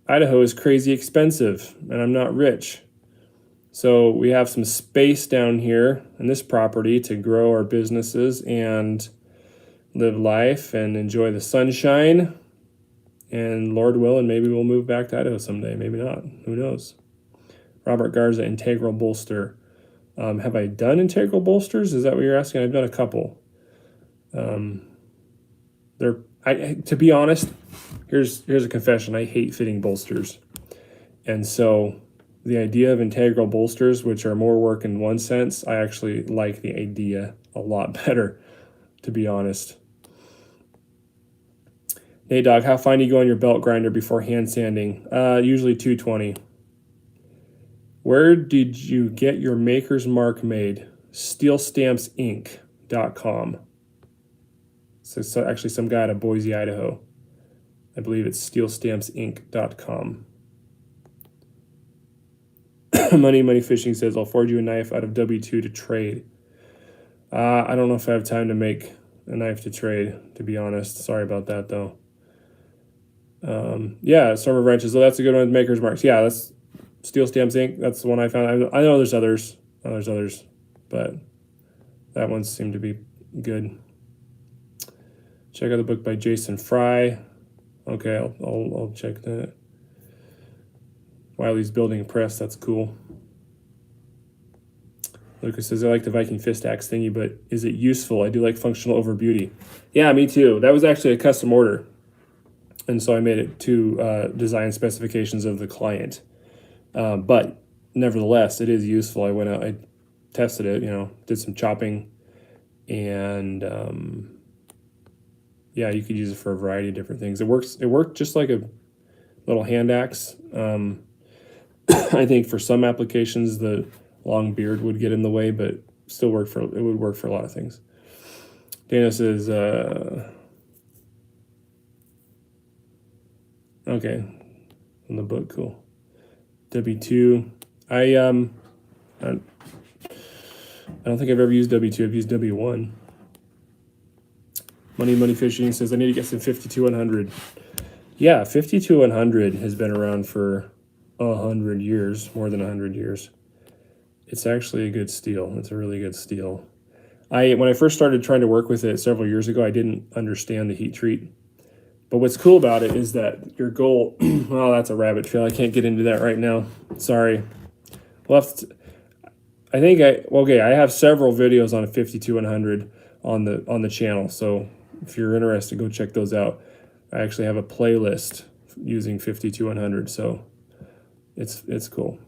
Idaho is crazy expensive and I'm not rich. So we have some space down here in this property to grow our businesses and live life and enjoy the sunshine. And Lord willing, maybe we'll move back to Idaho someday. Maybe not. Who knows? Robert Garza, integral bolster. Have I done integral bolsters? Is that what you're asking? I've done a couple. To be honest, here's a confession. I hate fitting bolsters. And so the idea of integral bolsters, which are more work in one sense, I actually like the idea a lot better, to be honest. Hey, Dog, how fine do you go on your belt grinder before hand sanding? Usually 220. Where did you get your maker's mark made? SteelStampsInc.com. So actually some guy out of Boise, Idaho. I believe it's SteelStampsInc.com. Money Fishing says, I'll forge you a knife out of W2 to trade. I don't know if I have time to make a knife to trade, to be honest. Sorry about that, though. Yeah, Storm of Wrenches. So that's a good one. Maker's Marks. Yeah, that's Steel Stamps Inc. That's the one I found. I know there's others. But that one seemed to be good. Check out the book by Jason Fry. Okay, I'll check that. Wiley's building a press. That's cool. Lucas says, I like the Viking fist axe thingy, but is it useful? I do like functional over beauty. Yeah, me too. That was actually a custom order. And so I made it to design specifications of the client. But nevertheless, it is useful. I went out, I tested it, did some chopping. And yeah, you could use it for a variety of different things. It worked just like a little hand axe. I think for some applications, the long beard would get in the way, but it would work for a lot of things. Dana says, okay, in the book, cool. W2, I don't think I've ever used W2. I've used W1. Money Fishing says, I need to get some 52100. Yeah, 52100 has been around for 100 years, more than 100 years. It's actually a good steel. It's a really good steel. When I first started trying to work with it several years ago, I didn't understand the heat treat. But what's cool about it is that your goal, well, that's a rabbit trail. I can't get into that right now. Sorry. I have several videos on a 52100 on the channel. So if you're interested, go check those out. I actually have a playlist using 52100, so it's cool.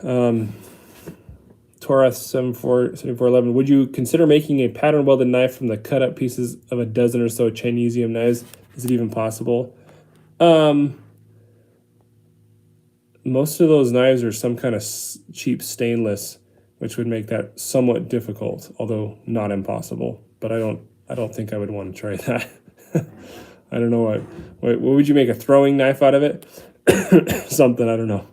Taurus 7411. Would you consider making a pattern welded knife from the cut up pieces of a dozen or so Chinesium knives? Is it even possible? Most of those knives are some kind of cheap stainless, which would make that somewhat difficult, although not impossible. But I don't think I would want to try that. I don't know what would you make, a throwing knife out of it? Something, I don't know.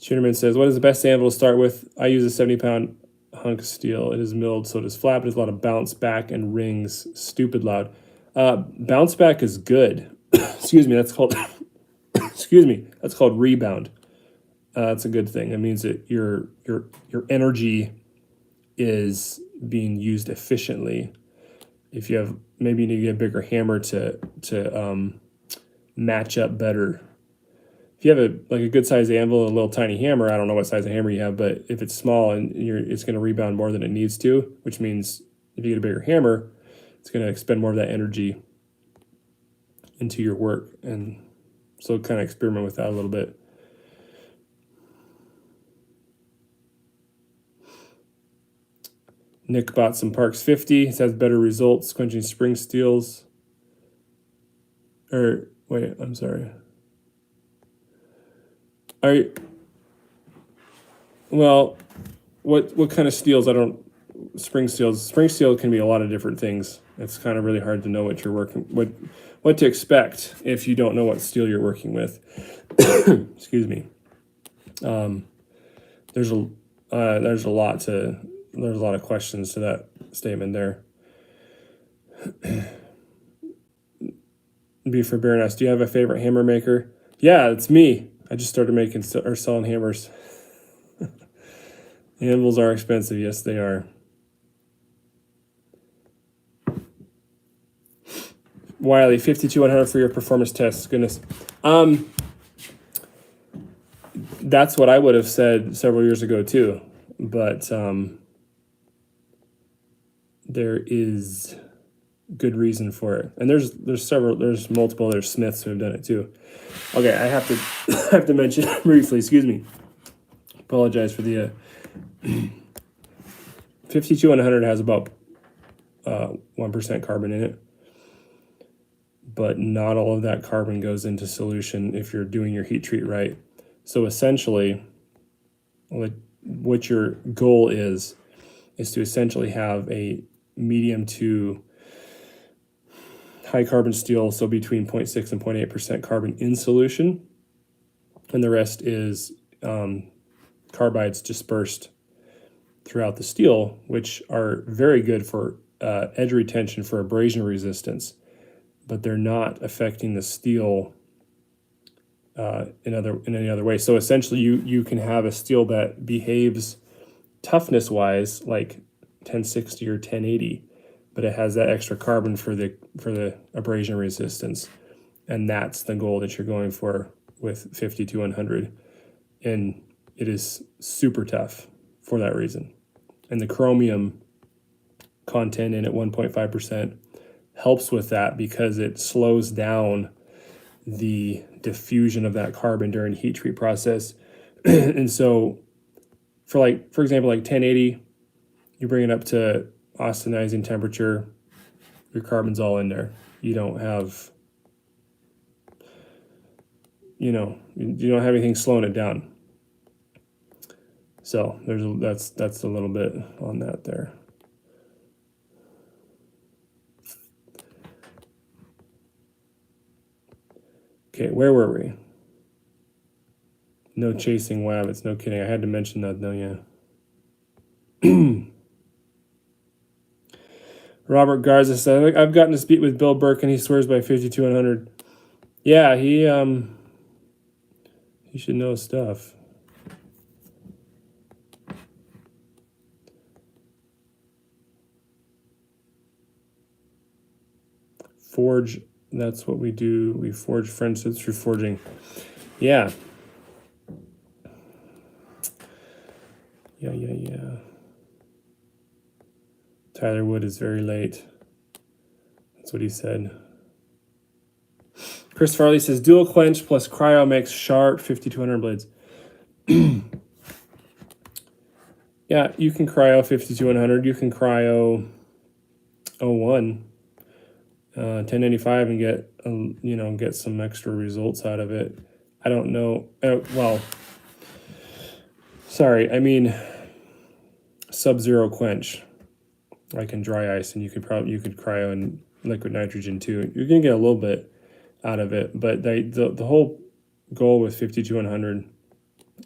Shooterman says, what is the best anvil to start with? I use a 70-pound hunk of steel. It is milled, so it is flat, but there's a lot of bounce back and rings. Stupid loud. Bounce back is good. Excuse me, that's called excuse me, that's called rebound. That's a good thing. It means that your energy is being used efficiently. If you have, maybe you need to get a bigger hammer to match up better. If you have a good size anvil and a little tiny hammer, I don't know what size of hammer you have, but if it's small and it's going to rebound more than it needs to, which means if you get a bigger hammer, it's going to expend more of that energy into your work. And so kind of experiment with that a little bit. Nick bought some Parks 50. It has better results, quenching spring steels. Or, wait, I'm sorry. Well, what kind of steels? Spring steels. Spring steel can be a lot of different things. It's kind of really hard to know what you're what to expect if you don't know what steel you're working with. Excuse me. There's a lot of questions to that statement there. B for Baroness, do you have a favorite hammer maker? Yeah, it's me. I just started making or selling hammers. Anvils are expensive. Yes, they are. Wiley, 52100 for your performance test. Goodness. That's what I would have said several years ago too. But there is good reason for it. And there's multiple other Smiths who have done it too. Okay, I have to mention briefly, excuse me. Apologize for the 52100 has about 1% carbon in it. But not all of that carbon goes into solution if you're doing your heat treat right. So essentially, what your goal is to essentially have a medium to high carbon steel, so between 0.6 and 0.8% carbon in solution, and the rest is carbides dispersed throughout the steel, which are very good for edge retention for abrasion resistance, but they're not affecting the steel in any other way. So essentially, you can have a steel that behaves toughness wise like 1060 or 1080, but it has that extra carbon for the abrasion resistance, and that's the goal that you're going for with 52100, and it is super tough for that reason. And the chromium content in at 1.5% helps with that because it slows down the diffusion of that carbon during the heat treat process. And so for example, like 1080, you bring it up to austenizing temperature, your carbon's all in there. You don't have, you don't have anything slowing it down. So that's a little bit on that there. Okay, where were we? No chasing wabbits, no kidding. I had to mention that though, yeah. Robert Garza said, I've gotten to speak with Bill Burke and he swears by 52100. Yeah, he should know his stuff. Forge, that's what we do. We forge friendships through forging. Yeah. Yeah. Tyler Wood is very late. That's what he said. Chris Farley says dual quench plus cryo makes sharp 5200 blades. Yeah, you can cryo 5200. You can cryo 01, 1095 and get get some extra results out of it. I don't know. Well, sorry, I mean sub-zero quench, like in dry ice, and you could cryo in liquid nitrogen too. You're gonna get a little bit out of it, but the whole goal with 5200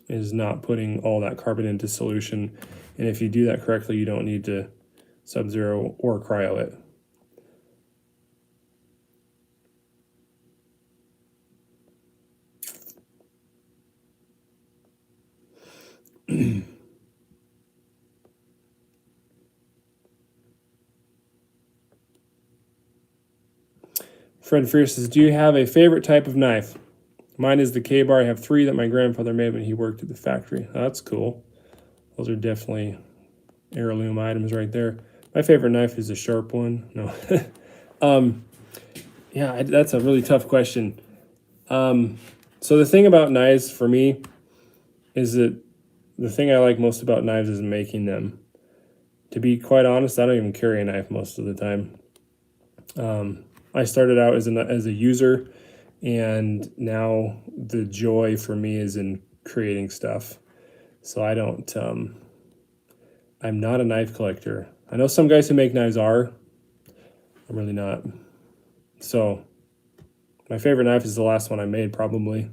is not putting all that carbon into solution, and if you do that correctly, you don't need to sub-zero or cryo it. Fred Fierce says, do you have a favorite type of knife? Mine is the K-bar. I have 3 that my grandfather made when he worked at the factory. Oh, that's cool. Those are definitely heirloom items right there. My favorite knife is a sharp one. No. Yeah, that's a really tough question. So the thing about knives for me is that the thing I like most about knives is making them. To be quite honest, I don't even carry a knife most of the time. I started out as a user, and now the joy for me is in creating stuff. So I don't, I'm not a knife collector. I know some guys who make knives are. I'm really not. So my favorite knife is the last one I made, probably.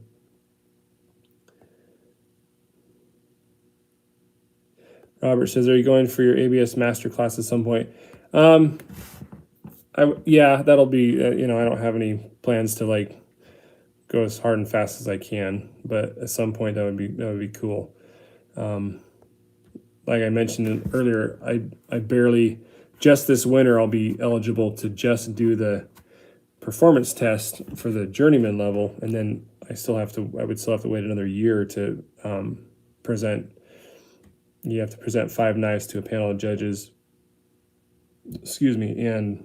Robert says, are you going for your ABS master class at some point? Yeah, that'll be, I don't have any plans to like go as hard and fast as I can, but at some point that would be cool. Like I mentioned earlier, I barely, just this winter, I'll be eligible to just do the performance test for the journeyman level, and then I would still have to wait another year to present. You have to present 5 knives to a panel of judges. Excuse me, and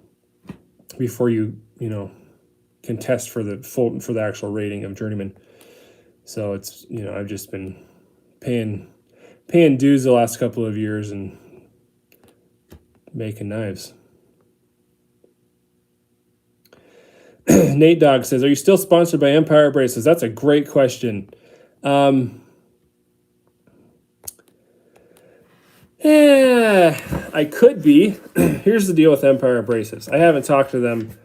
before you can test for the actual rating of journeyman. So it's I've just been paying dues the last couple of years and making knives. Nate Dog says, are you still sponsored by Empire Braces? That's a great question. I could be. Here's the deal with Empire Braces. I haven't talked to them,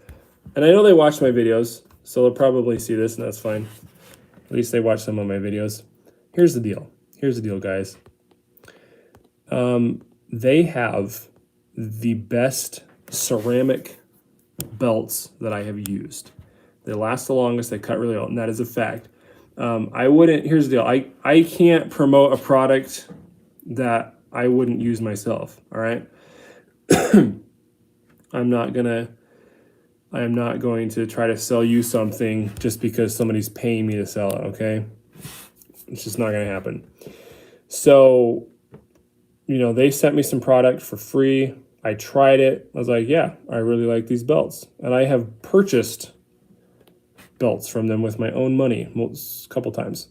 and I know they watch my videos, so they'll probably see this, and that's fine. At least they watch some of my videos. Here's the deal. Here's the deal, guys. They have the best ceramic belts that I have used. They last the longest. They cut really well, and that is a fact. Here's the deal. I can't promote a product that I wouldn't use myself. All right. I am not going to try to sell you something just because somebody's paying me to sell it. Okay. It's just not going to happen. So, they sent me some product for free. I tried it. I was like, yeah, I really like these belts. And I have purchased belts from them with my own money a couple times.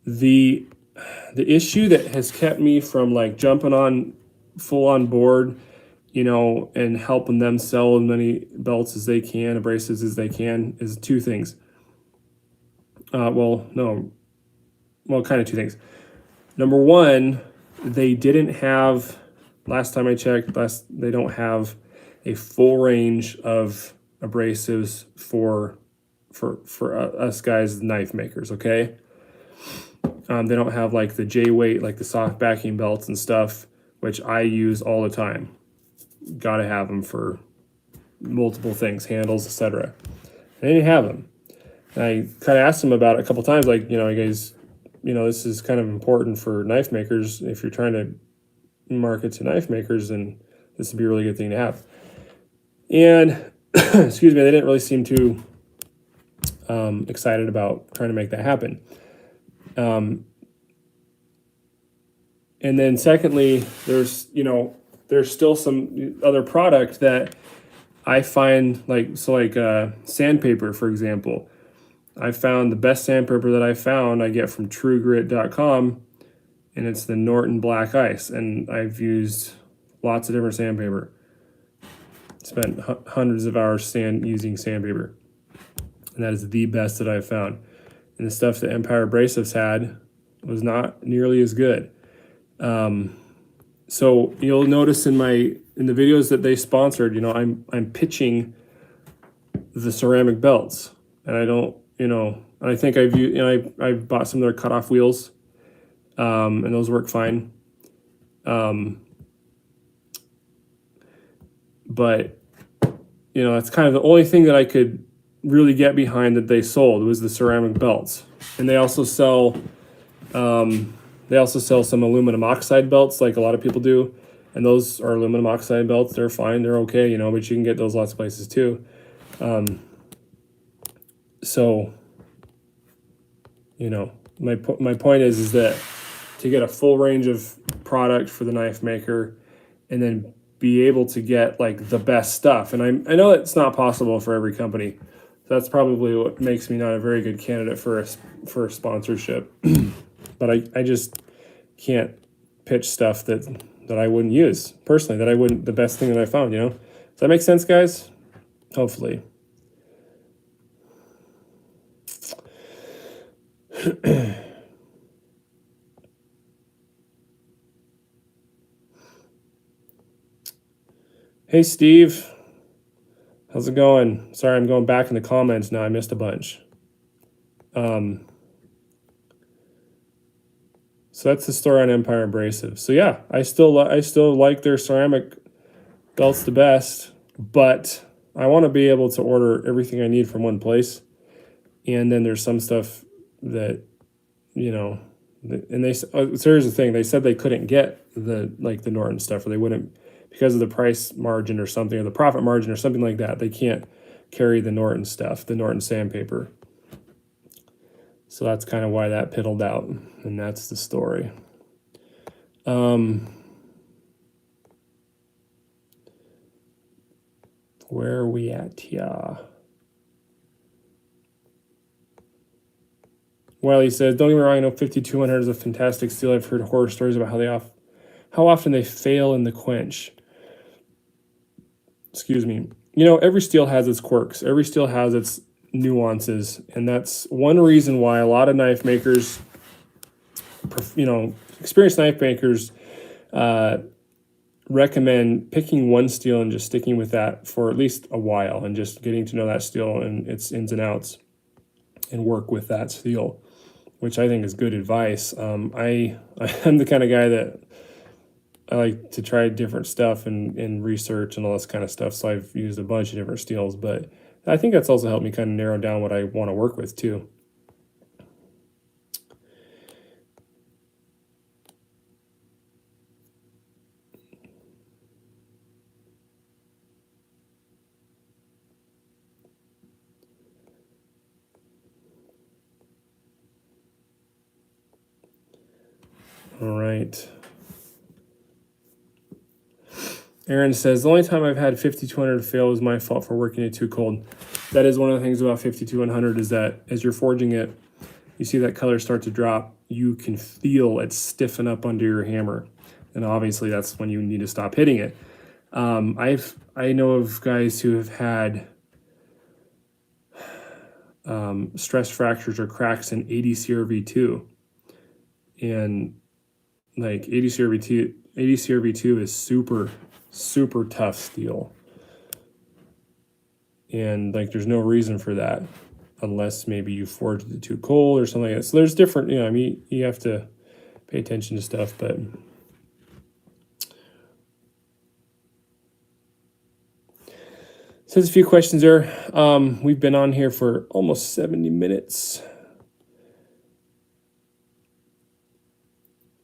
The issue that has kept me from like jumping on full on board, and helping them sell as many belts as they can, abrasives as they can, is 2 things. Kind of 2 things. Number 1, they didn't have, last time I checked, they don't have a full range of abrasives for us guys, knife makers, okay? They don't have like the J-weight, like the soft backing belts and stuff, which I use all the time. Got to have them for multiple things, handles, etc. They didn't have them. And I kind of asked them about it a couple times, like, guys, this is kind of important for knife makers. If you're trying to market to knife makers, then this would be a really good thing to have. And excuse me, they didn't really seem too excited about trying to make that happen. And then secondly, there's still some other product that I find like sandpaper, for example. I found the best sandpaper that I found I get from truegrit.com, and it's the Norton Black Ice, and I've used lots of different sandpaper. Spent hundreds of hours using sandpaper, and that is the best that I've found. And the stuff that Empire Abrasives had was not nearly as good. So you'll notice in the videos that they sponsored, I'm pitching the ceramic belts, and I don't, and I think I've bought some of their cutoff wheels, and those work fine. But that's kind of the only thing that I could really get behind that they sold was the ceramic belts. And they also sell some aluminum oxide belts, like a lot of people do, and those are aluminum oxide belts. They're fine, they're okay, but you can get those lots of places too. So my point is that to get a full range of product for the knife maker, and then be able to get like the best stuff. And I know it's not possible for every company. So that's probably what makes me not a very good candidate for a sponsorship. But I just can't pitch stuff that I wouldn't use personally, the best thing that I found, Does that make sense, guys? Hopefully. Hey, Steve. How's it going? Sorry, I'm going back in the comments now. I missed a bunch. So that's the story on Empire Abrasive. So yeah, I still like their ceramic belts the best, but I want to be able to order everything I need from one place. And then there's some stuff that, and so here's the thing. They said they couldn't get the Norton stuff, or they wouldn't, because of the price margin or something, or the profit margin or something like that. They can't carry the Norton stuff, the Norton sandpaper. So that's kind of why that piddled out, and that's the story. Where are we at here? Wiley says, don't get me wrong, I know 5200 is a fantastic steel. I've heard horror stories about how often they fail in the quench. Excuse me. Every steel has its quirks. Every steel has its nuances, and that's one reason why a lot of knife makers, experienced knife makers, recommend picking one steel and just sticking with that for at least a while, and just getting to know that steel and its ins and outs, and work with that steel, which I think is good advice. I'm the kind of guy that I like to try different stuff and research and all this kind of stuff. So I've used a bunch of different steels, but I think that's also helped me kind of narrow down what I want to work with too. All right. Aaron says, the only time I've had 5200 fail was my fault for working it too cold. That is one of the things about 52100, is that as you're forging it, you see that color start to drop. You can feel it stiffen up under your hammer. And obviously that's when you need to stop hitting it. I know of guys who have had stress fractures or cracks in 80 CRV2. And like 80 CRV2 is super tough steel, and like there's no reason for that unless maybe you forged it too cold or something like that. So there's different, you have to pay attention to stuff. But so there's a few questions there. We've been on here for almost 70 minutes.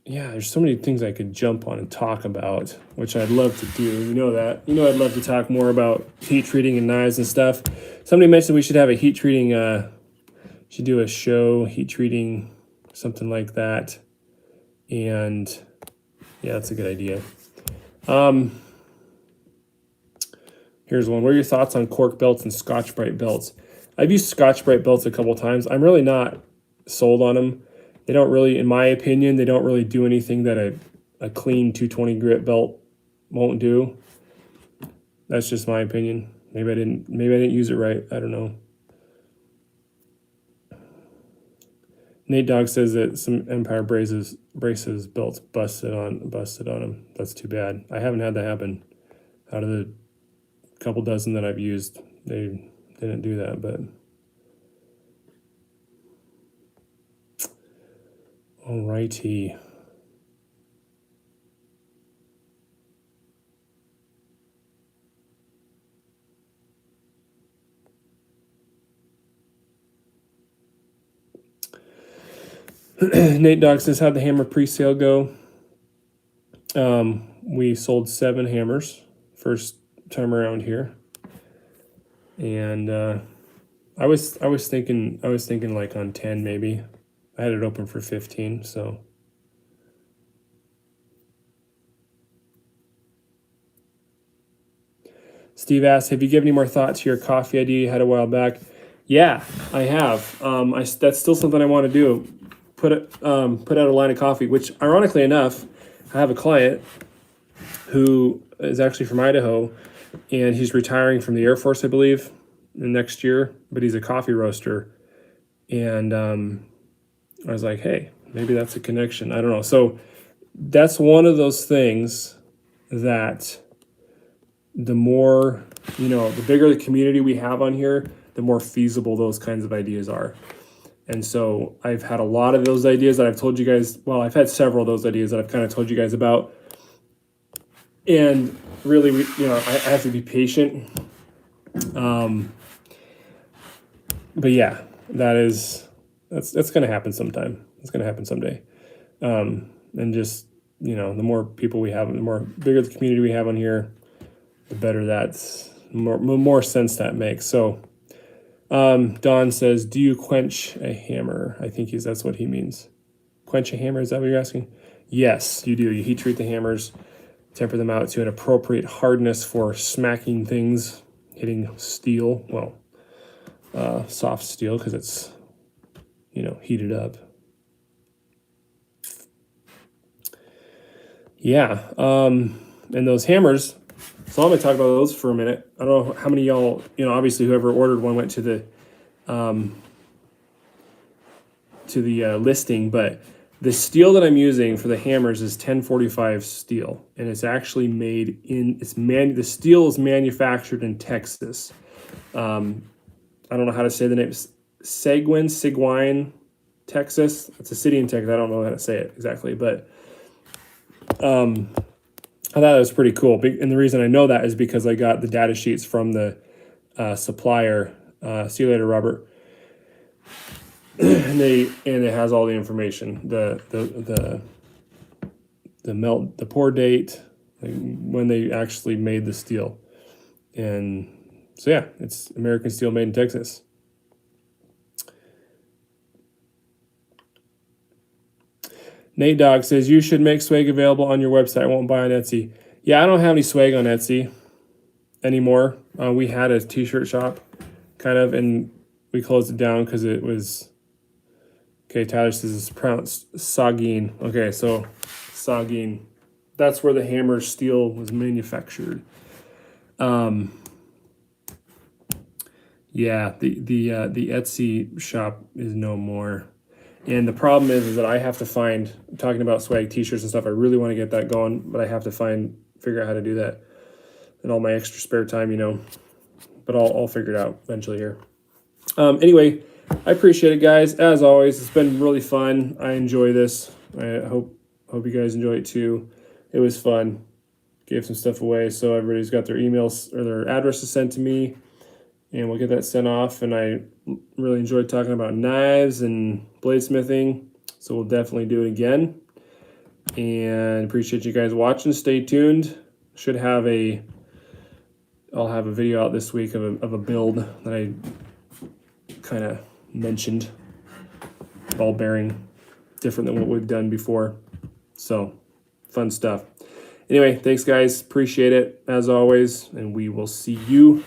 Yeah, there's so many things I could jump on and talk about, which I'd love to do. You know that. I'd love to talk more about heat treating and knives and stuff. Somebody mentioned we should have a heat treating, should do a show, heat treating, something like that. And yeah, that's a good idea. Here's one. What are your thoughts on cork belts and Scotch-Brite belts? I've used Scotch-Brite belts a couple times. I'm really not sold on them. They don't really, in my opinion, they don't really do anything that a clean 220 grit belt won't do. That's just my opinion. Maybe I didn't use it right. I don't know. Nate Dogg says that some Empire braces belts busted on him. That's too bad. I haven't had that happen. Out of the couple dozen that I've used, they didn't do that, but alrighty. Nate Dogg says, how'd the hammer pre-sale go? We sold 7 hammers first time around here, and I was thinking like on 10 maybe. I had it open for 15, so. Steve asks, have you given any more thought to your coffee idea you had a while back? Yeah, I have. That's still something I want to do. Put out a line of coffee, which ironically enough, I have a client who is actually from Idaho, and he's retiring from the Air Force, I believe, next year, but he's a coffee roaster. And I was like, hey, maybe that's a connection. I don't know. So that's one of those things that the more, the bigger the community we have on here, the more feasible those kinds of ideas are. And so I've had a lot of those ideas that I've told you guys. Well, I've had several of those ideas that I've kind of told you guys about. And really, I have to be patient. But yeah, that's going to happen sometime. It's going to happen someday. And just, the more people we have, the more bigger the community we have on here, the better that's more sense that makes. So Don says, do you quench a hammer? I think that's what he means. Quench a hammer, is that what you're asking? Yes, you do. You heat treat the hammers, temper them out to an appropriate hardness for smacking things, hitting steel. Well, soft steel because it's, heated up. Yeah, and those hammers, so I'm going to talk about those for a minute. I don't know how many of y'all, obviously whoever ordered one went to the listing, but the steel that I'm using for the hammers is 1045 steel, and it's actually made in, the steel is manufactured in Texas. I don't know how to say the name. Seguin, Texas. It's a city in Texas. I don't know how to say it exactly, but I thought that was pretty cool. And the reason I know that is because I got the data sheets from the supplier. See you later, Robert. and it has all the information, the pour date, like when they actually made the steel. And so yeah, it's American steel made in Texas. Nate Dogg says, you should make swag available on your website. I won't buy on Etsy. Yeah, I don't have any swag on Etsy anymore. We had a t-shirt shop, kind of, and we closed it down because it was... Okay, Tyler says it's pronounced Saugeen. Okay, so Saugeen. That's where the hammer steel was manufactured. Yeah, the Etsy shop is no more. And the problem is that I have to find, talking about swag t-shirts and stuff, I really want to get that going, but I have to figure out how to do that in all my extra spare time, but I'll figure it out eventually here. Anyway, I appreciate it, guys. As always, it's been really fun. I enjoy this. I hope you guys enjoy it too. It was fun. Gave some stuff away, so everybody's got their emails or their addresses sent to me, and we'll get that sent off. And I really enjoyed talking about knives and bladesmithing, so we'll definitely do it again. And appreciate you guys watching. Stay tuned. I'll have a video out this week of a build that I kind of mentioned, ball bearing, different than what we've done before. So fun stuff. Anyway, thanks guys. Appreciate it as always. And we will see you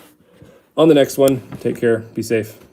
on the next one. Take care. Be safe.